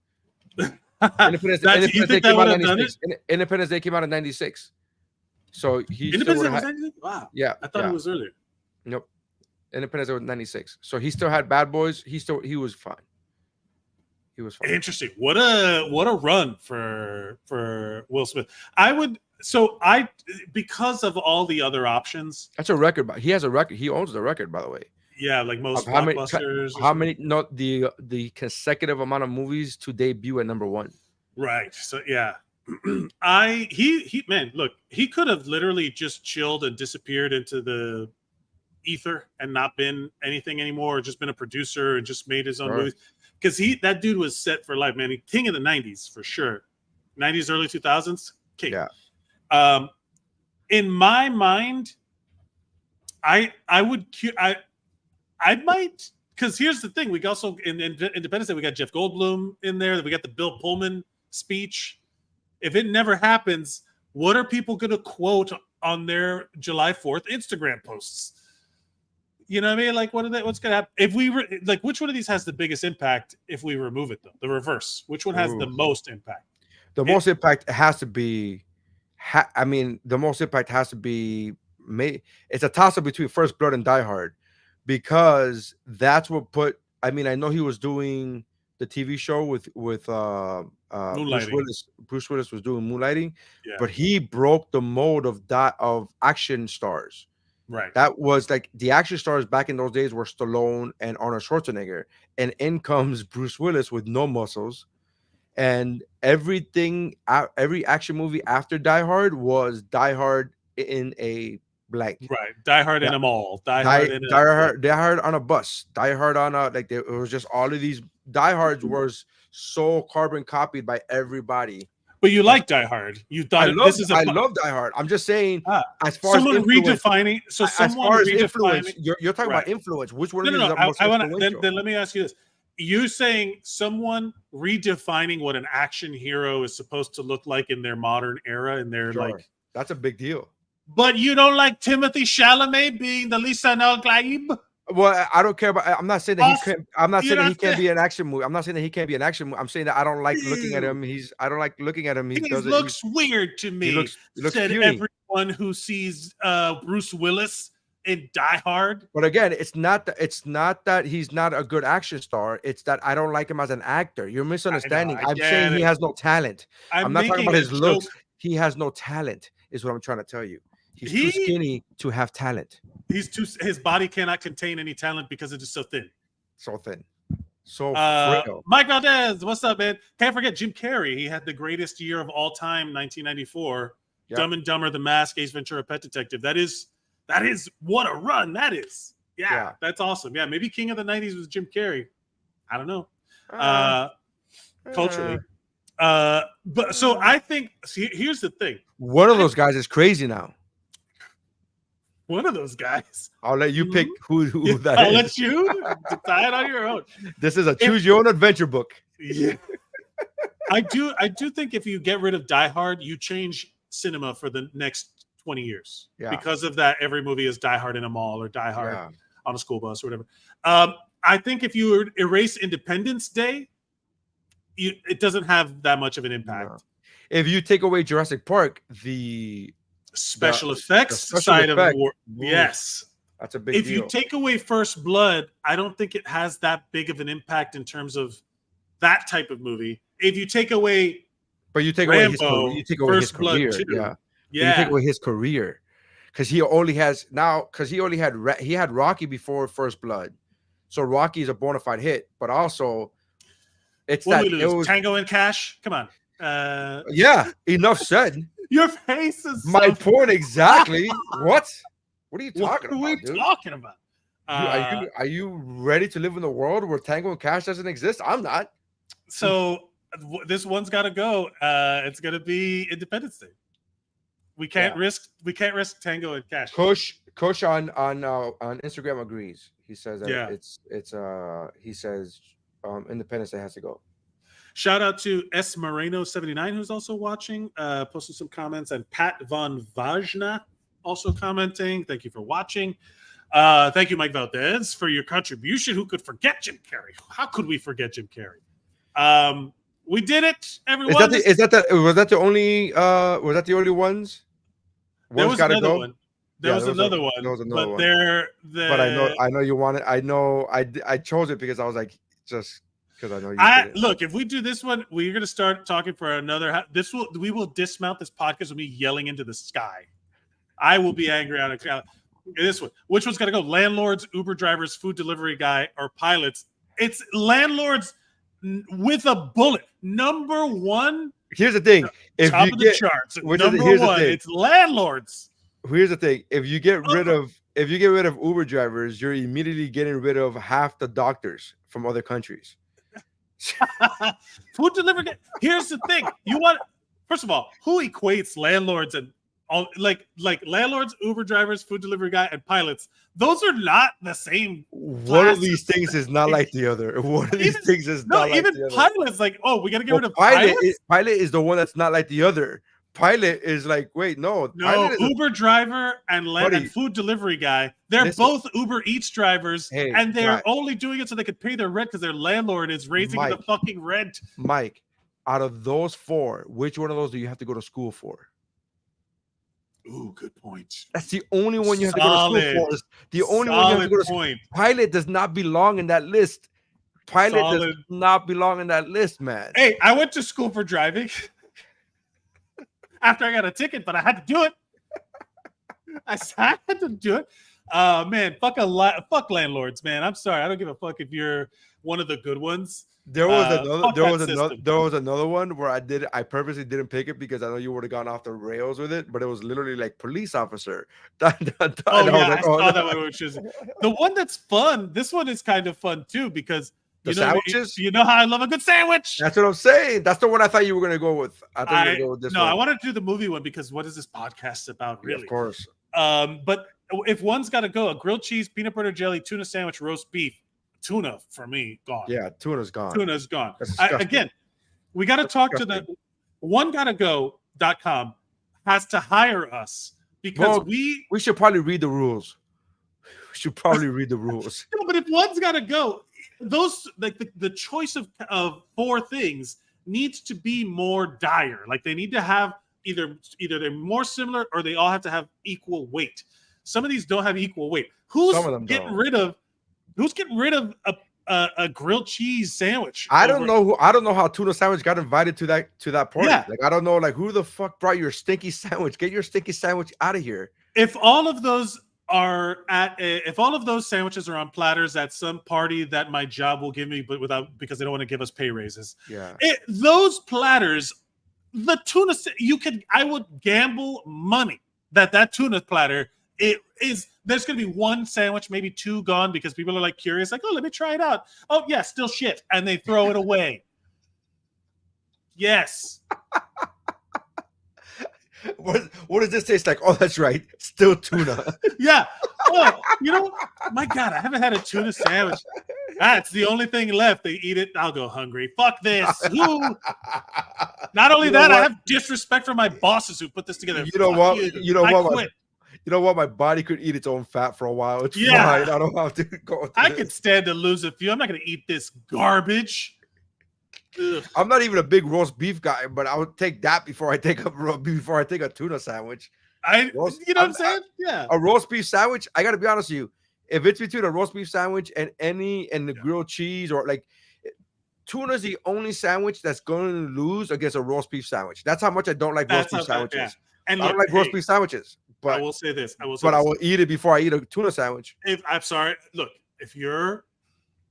Independence Day came out in 96. Independence Day came out in 96. So he Independence Day was 96? Wow. Yeah. I thought it was earlier. Nope. Independence Day was 96. So he still had Bad Boys. He was fine. He was fine. Interesting. What a run for Will Smith. Because of all the other options. That's a record. He has a record. He owns the record, by the way. Yeah, like most blockbusters. The consecutive amount of movies to debut at number 1. Right. So yeah. Man, look, he could have literally just chilled and disappeared into the ether and not been anything anymore, or just been a producer and just made his own movies. Because that dude was set for life, man. King of the 90s for sure. 90s, early 2000s, king. Yeah. In my mind, I might, because here's the thing: we also in Independence Day we got Jeff Goldblum in there. We got the Bill Pullman speech. If it never happens, what are people going to quote on their July 4th Instagram posts? You know what I mean? Like, what's going to happen? If we which one of these has the biggest impact if we remove it, though? The reverse. Which one has the most impact? The most impact has to be, the most impact has to be, it's a toss-up between First Blood and Die Hard, because that's what put, I know he was doing the TV show with Bruce Willis was doing Moonlighting, but he broke the mold of action stars. Right. That was like the action stars back in those days were Stallone and Arnold Schwarzenegger, and in comes Bruce Willis with no muscles, and every action movie after Die Hard was Die Hard in a blank. Right. Die Hard in a mall. Die Hard on a bus. Die Hard on a it was just all of these Die Hards was so carbon copied by everybody. But you like Die Hard. You thought this is I love Die Hard. I'm just saying, as far someone as influence, redefining. So as someone far as redefining. influence, you're talking about influence. Which one of these is most influential? Then let me ask you this: you saying someone redefining what an action hero is supposed to look like in their modern era, and their like that's a big deal. But you don't like Timothy Chalamet being the Lisan al-Gaib? Well, I don't care about. I'm not saying that he can't. I'm not saying that he can't be an action movie. I'm not saying that he can't be an action movie. I'm saying that I don't like looking at him. I don't like looking at him. He looks weird to me. He looks said puny. Everyone who sees Bruce Willis in Die Hard. But again, it's not that he's not a good action star. It's that I don't like him as an actor. You're misunderstanding. I'm saying he has no talent. I'm not talking about his looks. He has no talent, is what I'm trying to tell you. He's too skinny to have talent. His body cannot contain any talent because it's just so thin. So thin. So frail. Mike Valdez, what's up, man? Can't forget Jim Carrey. He had the greatest year of all time, 1994. Yep. Dumb and Dumber, The Mask, Ace Ventura, Pet Detective. That is what a run that is. Yeah, that's awesome. Yeah, maybe King of the 90s was Jim Carrey. I don't know. Culturally. But so I think here's the thing. One of those guys is crazy now. One of those guys. I'll let you pick who that I'll is. let you decide on your own. This is a choose your own adventure book. Yeah. I do think if you get rid of Die Hard, you change cinema for the next 20 years. Yeah. Because of that, every movie is Die Hard in a mall or Die Hard on a school bus or whatever. I think if you erase Independence Day, it doesn't have that much of an impact. No. If you take away Jurassic Park, the special effects side of the war. Yes. That's a big deal. If you take away First Blood, I don't think it has that big of an impact in terms of that type of movie. If you take away Rambo, you take away his career. Yeah. You take away his career. Because he had Rocky before First Blood. So Rocky is a bona fide hit, but also it was Tango and Cash. Come on. Yeah, enough said. Your face is my point exactly. What are you talking about? What are we talking about? Are you ready to live in the world where Tango and Cash doesn't exist? I'm not. So this one's got to go. It's going to be Independence Day. We can't risk Tango and Cash. Kush on Instagram agrees. He says that he says Independence Day has to go. Shout out to S Moreno 79 who's also watching, posting some comments, and Pat Von Vajna also commenting. Thank you for watching. Thank you, Mike Valdez, for your contribution. Who could forget Jim Carrey? How could we forget Jim Carrey? We did it, everyone. Was that the only ones? There was another one. There was another one. But I know you want it. I chose it because I was like, just because I know you. Look, if we do this one, we're gonna start talking for another. We will dismount this podcast with me yelling into the sky. I will be angry on it. This one, which one's gonna go? Landlords, Uber drivers, food delivery guy, or pilots? It's landlords with a bullet. Number one. Here's the thing. Top of the charts. Number one, it's landlords. Here's the thing. If you get rid of Uber drivers, you're immediately getting rid of half the doctors from other countries. Food delivery. Here's the thing. First of all, who equates landlords and all like landlords, Uber drivers, food delivery guy, and pilots? Those are not the same. One of these things is not like the other. One of these things is not like the other. Pilots, like, we gotta get rid of pilots. Pilot is the one that's not like the other. Pilot is like, wait, no. Uber driver and food delivery guy. They're both Uber Eats drivers, and they're only doing it so they could pay their rent because their landlord is raising the fucking rent. Mike, out of those four, which one of those do you have to go to school for? Ooh, good point. That's the only one you have to go to school for. The only one you have to go to school. Pilot does not belong in that list. Pilot does not belong in that list, man. Hey, I went to school for driving after I got a ticket, but I had to do it. I had to do it. Man, fuck landlords, man. I'm sorry. I don't give a fuck if you're one of the good ones. There was another one where I purposely didn't pick it because I know you would have gone off the rails with it, but it was literally like police officer. I saw that one, which is the one that's fun. This one is kind of fun too because The sandwiches? You know how I love a good sandwich. That's what I'm saying. That's the one I thought you were going to go with. I thought you were going to go with this no, one. I wanted to do the movie one because what is this podcast about, really? Yeah, of course. But if one's got to go, a grilled cheese, peanut butter jelly, tuna sandwich, roast beef. Tuna, for me, gone. Yeah, tuna's gone. Tuna's gone. Again, we got to talk to the onegottago.com has to hire us because we should probably read the rules. We should probably read the rules. No, but if one's got to go, those like the choice of 4 things needs to be more dire. Like they need to have either they're more similar or they all have to have equal weight. Some of these don't have equal weight. Who's getting rid of a grilled cheese sandwich? I don't know how tuna sandwich got invited to that party. Yeah. Like I don't know, like who the fuck brought your stinky sandwich? Get your stinky sandwich out of here. If all of those if all of those sandwiches are on platters at some party that my job will give me, but because they don't want to give us pay raises. Yeah. Those platters, the tuna, I would gamble money that tuna platter. There's going to be 1 sandwich, maybe 2 gone because people are like curious, like, oh, let me try it out. Oh, yeah, still shit. And they throw it away. Yes. What does this taste like? Oh, that's right. Still tuna. Yeah. Oh, my God, I haven't had a tuna sandwich. That's the only thing left. They eat it. I'll go hungry. Fuck this. Not only that, I have disrespect for my bosses who put this together. You know what? You know what? Quit. You know what? My body could eat its own fat for a while. It's fine. I don't have to go. I could stand to lose a few. I'm not going to eat this garbage. Ugh. I'm not even a big roast beef guy, but I would take that before I take a tuna sandwich. You know what I'm saying? Yeah. A roast beef sandwich. I got to be honest with you. If it's between a roast beef sandwich and the grilled cheese or like tuna is the only sandwich that's going to lose against a roast beef sandwich. That's how much I don't like roast beef sandwiches. Yeah. And I don't like roast beef sandwiches. But I will say this. I will eat it before I eat a tuna sandwich. I'm sorry. Look, if you're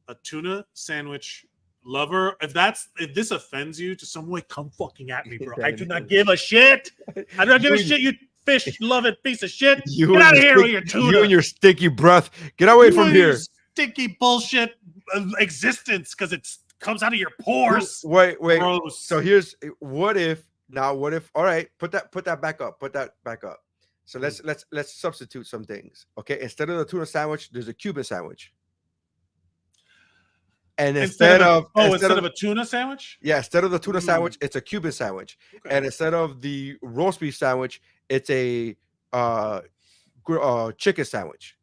a tuna sandwich lover, if this offends you to some way, come fucking at me, bro. I do not give a shit. I do not give a shit, you fish loving piece of shit. Get out of here with your tuna. You and your stinky breath. Get away from here. Stinky bullshit existence because it comes out of your pores. Wait. Gross. So here's what if all right, put that back up. Put that back up. So let's substitute some things. Okay, instead of the tuna sandwich, there's a Cuban sandwich. And instead of a tuna sandwich? Yeah, instead of the tuna sandwich, it's a Cuban sandwich. Okay. And instead of the roast beef sandwich, it's a chicken sandwich.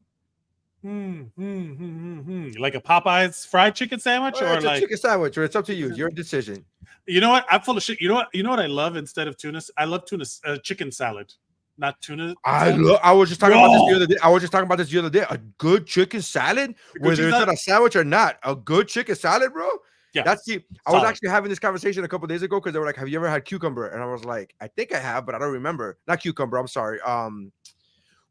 Like a Popeye's fried chicken sandwich, or it's like a chicken sandwich, or it's up to you. Your decision. You know what? I'm full of shit. You know what I love instead of tuna? I love chicken salad. Not tuna. I was just talking about this the other day. I was just talking about this the other day. A good chicken salad, whether it's a sandwich or not, a good chicken salad, bro. Yeah, I was actually having this conversation a couple days ago because they were like, "Have you ever had cucumber?" And I was like, "I think I have, but I don't remember." Not cucumber. I'm sorry.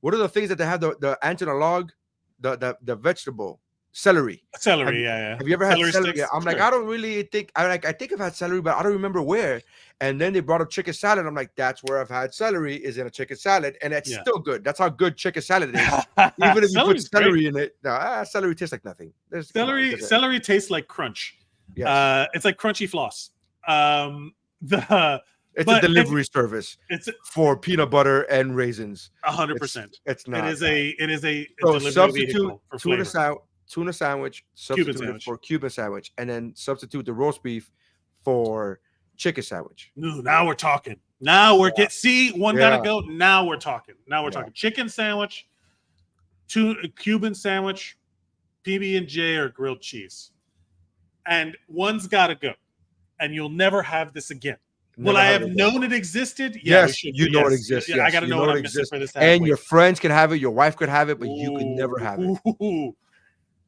What are the things that they have? The ant in a log, the vegetable. Celery. Yeah. Have you ever had celery? Yeah, I'm like, I don't really think I think I've had celery, but I don't remember where. And then they brought up chicken salad. I'm like, that's where I've had celery, is in a chicken salad, and it's still good. That's how good chicken salad is. Even if you put celery in it, celery tastes like nothing. Celery tastes like crunch. Yes. It's like crunchy floss. It's a delivery service. It's for peanut butter and raisins. 100%. It's not. It is a delivery vehicle for tuna sandwich, substitute for Cuban sandwich, and then substitute the roast beef for chicken sandwich. Ooh, now we're talking. Now we're gotta go. Now we're talking. Talking chicken sandwich, Cuban sandwich, PB&J, or grilled cheese, and one's gotta go, and you'll never have this again. Will I have known it existed? Yes, you know it exists. I gotta know what I'm missing for this. And your friends can have it, your wife could have it, but you could never have it.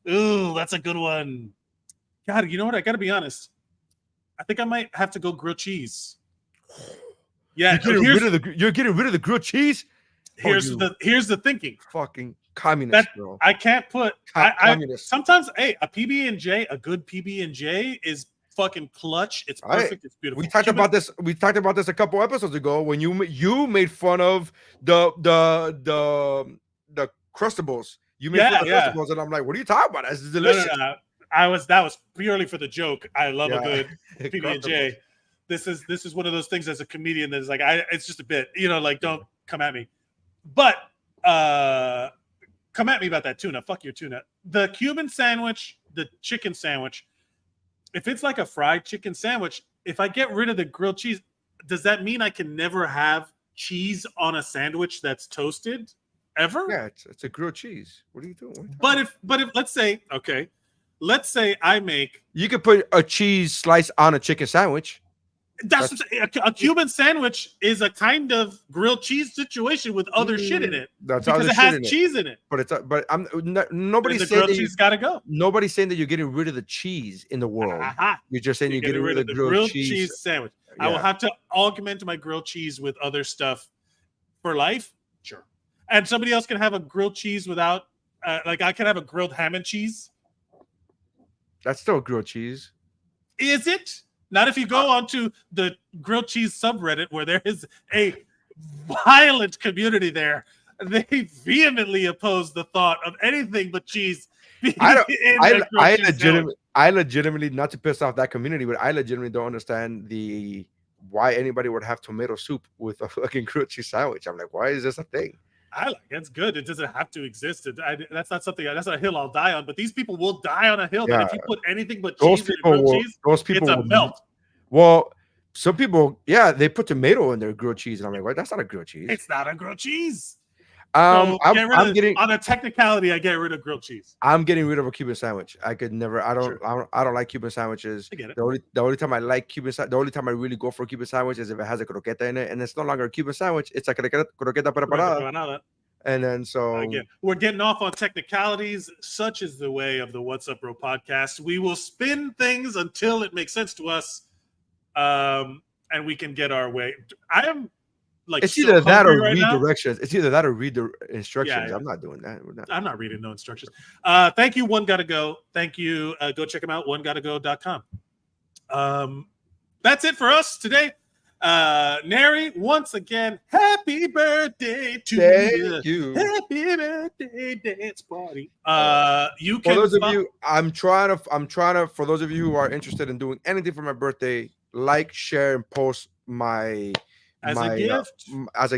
Ooh, that's a good one. God, you know what? I got to be honest. I think I might have to go grilled cheese. Yeah, you're getting rid of the grilled cheese. Here's the thinking. Fucking communist, bro. I can't put. Sometimes, a PB&J, a good PB&J is fucking clutch. It's perfect. It's beautiful. We talked about this. We talked about this a couple episodes ago when you made fun of the Crustables. You made fun of Crustables, and I'm like, what are you talking about? This is delicious. No. That was purely for the joke. I love a good Yeah. PB&J. This is one of those things as a comedian that is like, it's just a bit, like, don't come at me. But come at me about that tuna. Fuck your tuna. The Cuban sandwich, the chicken sandwich, if it's like a fried chicken sandwich, if I get rid of the grilled cheese, does that mean I can never have cheese on a sandwich that's toasted ever? Yeah, it's a grilled cheese. What are you doing? But if let's say I make, You could put a cheese slice on a chicken sandwich. that's a Cuban sandwich is a kind of grilled cheese situation with other shit in it. That's because other it has shit in cheese in it. But nobody's The saying grilled that cheese gotta go. nobody's saying that you're getting rid of the cheese in the world. You're just saying you're getting rid of the grilled cheese sandwich. I will have to augment my grilled cheese with other stuff for life. Sure. And somebody else can have a grilled cheese without, like I can have a grilled ham and cheese. That's still grilled cheese. Is it? Not if you go onto the grilled cheese subreddit where there is a violent community there. They vehemently oppose the thought of anything but cheese. I legitimately, not to piss off that community, but I legitimately don't understand why anybody would have tomato soup with a fucking grilled cheese sandwich. I'm like, why is this a thing? I like it's good. It doesn't have to exist. That's not something. That's not a hill I'll die on. But these people will die on a hill. Yeah. That if you put anything but cheese in grilled cheese, it's a melt. Well, some people, they put tomato in their grilled cheese, and I'm like, what? That's not a grilled cheese. It's not a grilled cheese. I'm getting on a technicality. I get rid of grilled cheese. I'm getting rid of a Cuban sandwich. I could never. I don't like Cuban sandwiches. I get it. The only time I like the only time I really go for a Cuban sandwich is if it has a croqueta in it, and it's no longer a Cuban sandwich. It's a croqueta preparada. And then again, we're getting off on technicalities. Such is the way of the What's Up Bro podcast. We will spin things until it makes sense to us, and we can get our way. I am like it's either that or read directions. It's either that or read the instructions. Yeah. I'm not doing that. I'm not reading no instructions. Thank you, One Gotta Go. Thank you. Go check them out. onegottago.com. That's it for us today. Nery, once again, happy birthday to you. Happy birthday dance party. You can for those of you, I'm trying to for those of you who are interested in doing anything for my birthday, like, share, and post a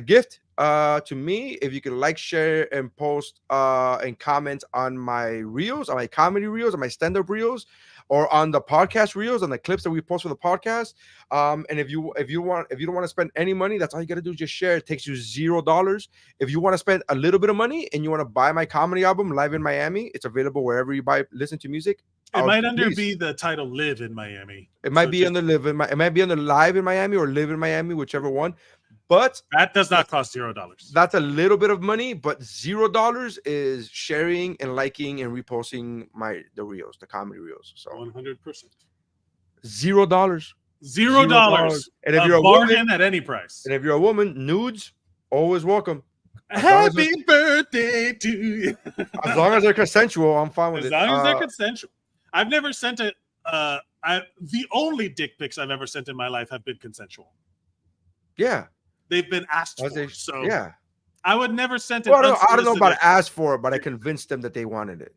gift to me. If you can like, share, and post and comment on my reels, on my comedy reels, on my stand-up reels, or on the podcast reels, on the clips that we post for the podcast. And if you don't want to spend any money, that's all you got to do. Just share. It takes you $0. If you want to spend a little bit of money and you want to buy my comedy album, Live in Miami, it's available wherever you listen to music. It might be the title "Live in Miami." It might be under Live in it might be under Live in Miami or Live in Miami, whichever one. But that does not cost $0. That's a little bit of money, but $0 is sharing and liking and reposting the reels, the comedy reels. So 100%. $0. $0. And if you're a bargain woman, at any price. And if you're a woman, nudes always welcome. Happy birthday to you. As long as they're consensual, I'm fine with it. As long as they're consensual. I've never sent the only dick pics I've ever sent in my life have been consensual. Yeah. They've been asked for. So yeah. I would never send it. Well, I don't know about asked for it, but I convinced them that they wanted it.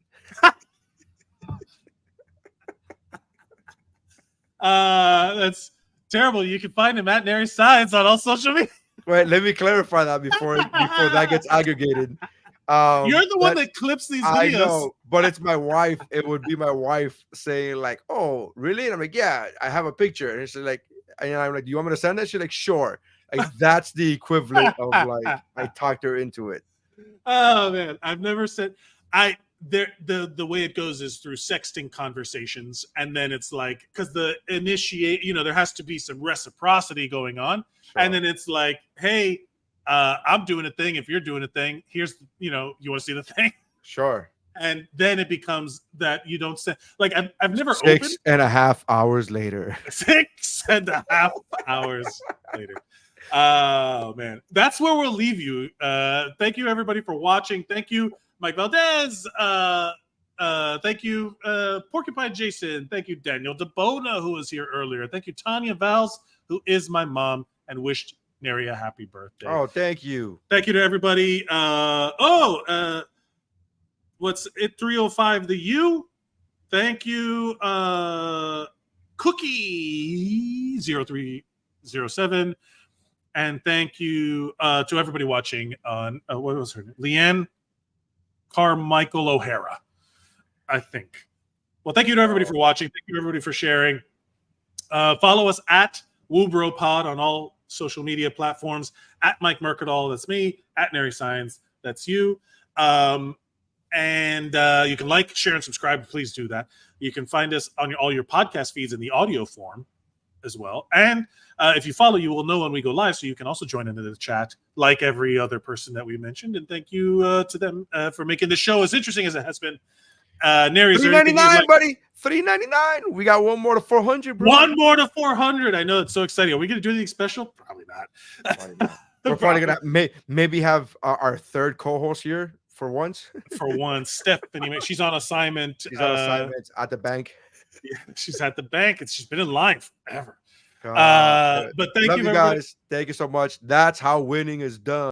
That's terrible. You can find him at Nery Saenz on all social media. Wait, let me clarify that before that gets aggregated. You're the one that clips these videos. I know, but it's my wife. It would be my wife saying like, "Oh, really?" And I'm like, "Yeah, I have a picture." And she's like, and I'm like, "Do you want me to send it?" She's like, "Sure." Like that's the equivalent of like I talked her into it. Oh man, I've never said the way it goes is through sexting conversations, and then it's like because the there has to be some reciprocity going on, sure. And then it's like, hey, I'm doing a thing. If you're doing a thing, here's you want to see the thing, sure. And then it becomes that you don't send like I've never 6.5 hours later. 6.5 hours later. Oh man, that's where we'll leave you. Thank you everybody for watching. Thank you, Mike Valdez. Thank you, Porcupine Jason. Thank you, Daniel DeBona, who was here earlier. Thank you, Tanya Valls, who is my mom and wished Nery a happy birthday. Oh, thank you. Thank you to everybody. What's it? 305 the U. Thank you, Cookie0307. And thank you to everybody watching on, what was her name? Leanne Carmichael O'Hara, I think. Well, thank you to everybody for watching. Thank you, everybody, for sharing. Follow us at WUBro Pod on all social media platforms. At Mike Mercadal, that's me. At Nery Saenz, that's you. And you can like, share, and subscribe. Please do that. You can find us on all your podcast feeds in the audio form as well. And if you follow, you will know when we go live, so you can also join into the chat like every other person that we mentioned. And thank you to them for making the show as interesting as it has been. Nery, $3.99, buddy. $3.99. We got one more to 400, bro. One more to 400. I know, it's so exciting. Are we going to do anything special? Probably not. We're probably gonna maybe have our third co-host here for once. For once, Stephanie, she's on assignment. She's on assignment at the bank. Yeah, she's at the bank, and she's been in line forever. But thank Love you guys. Thank you so much. That's how winning is done.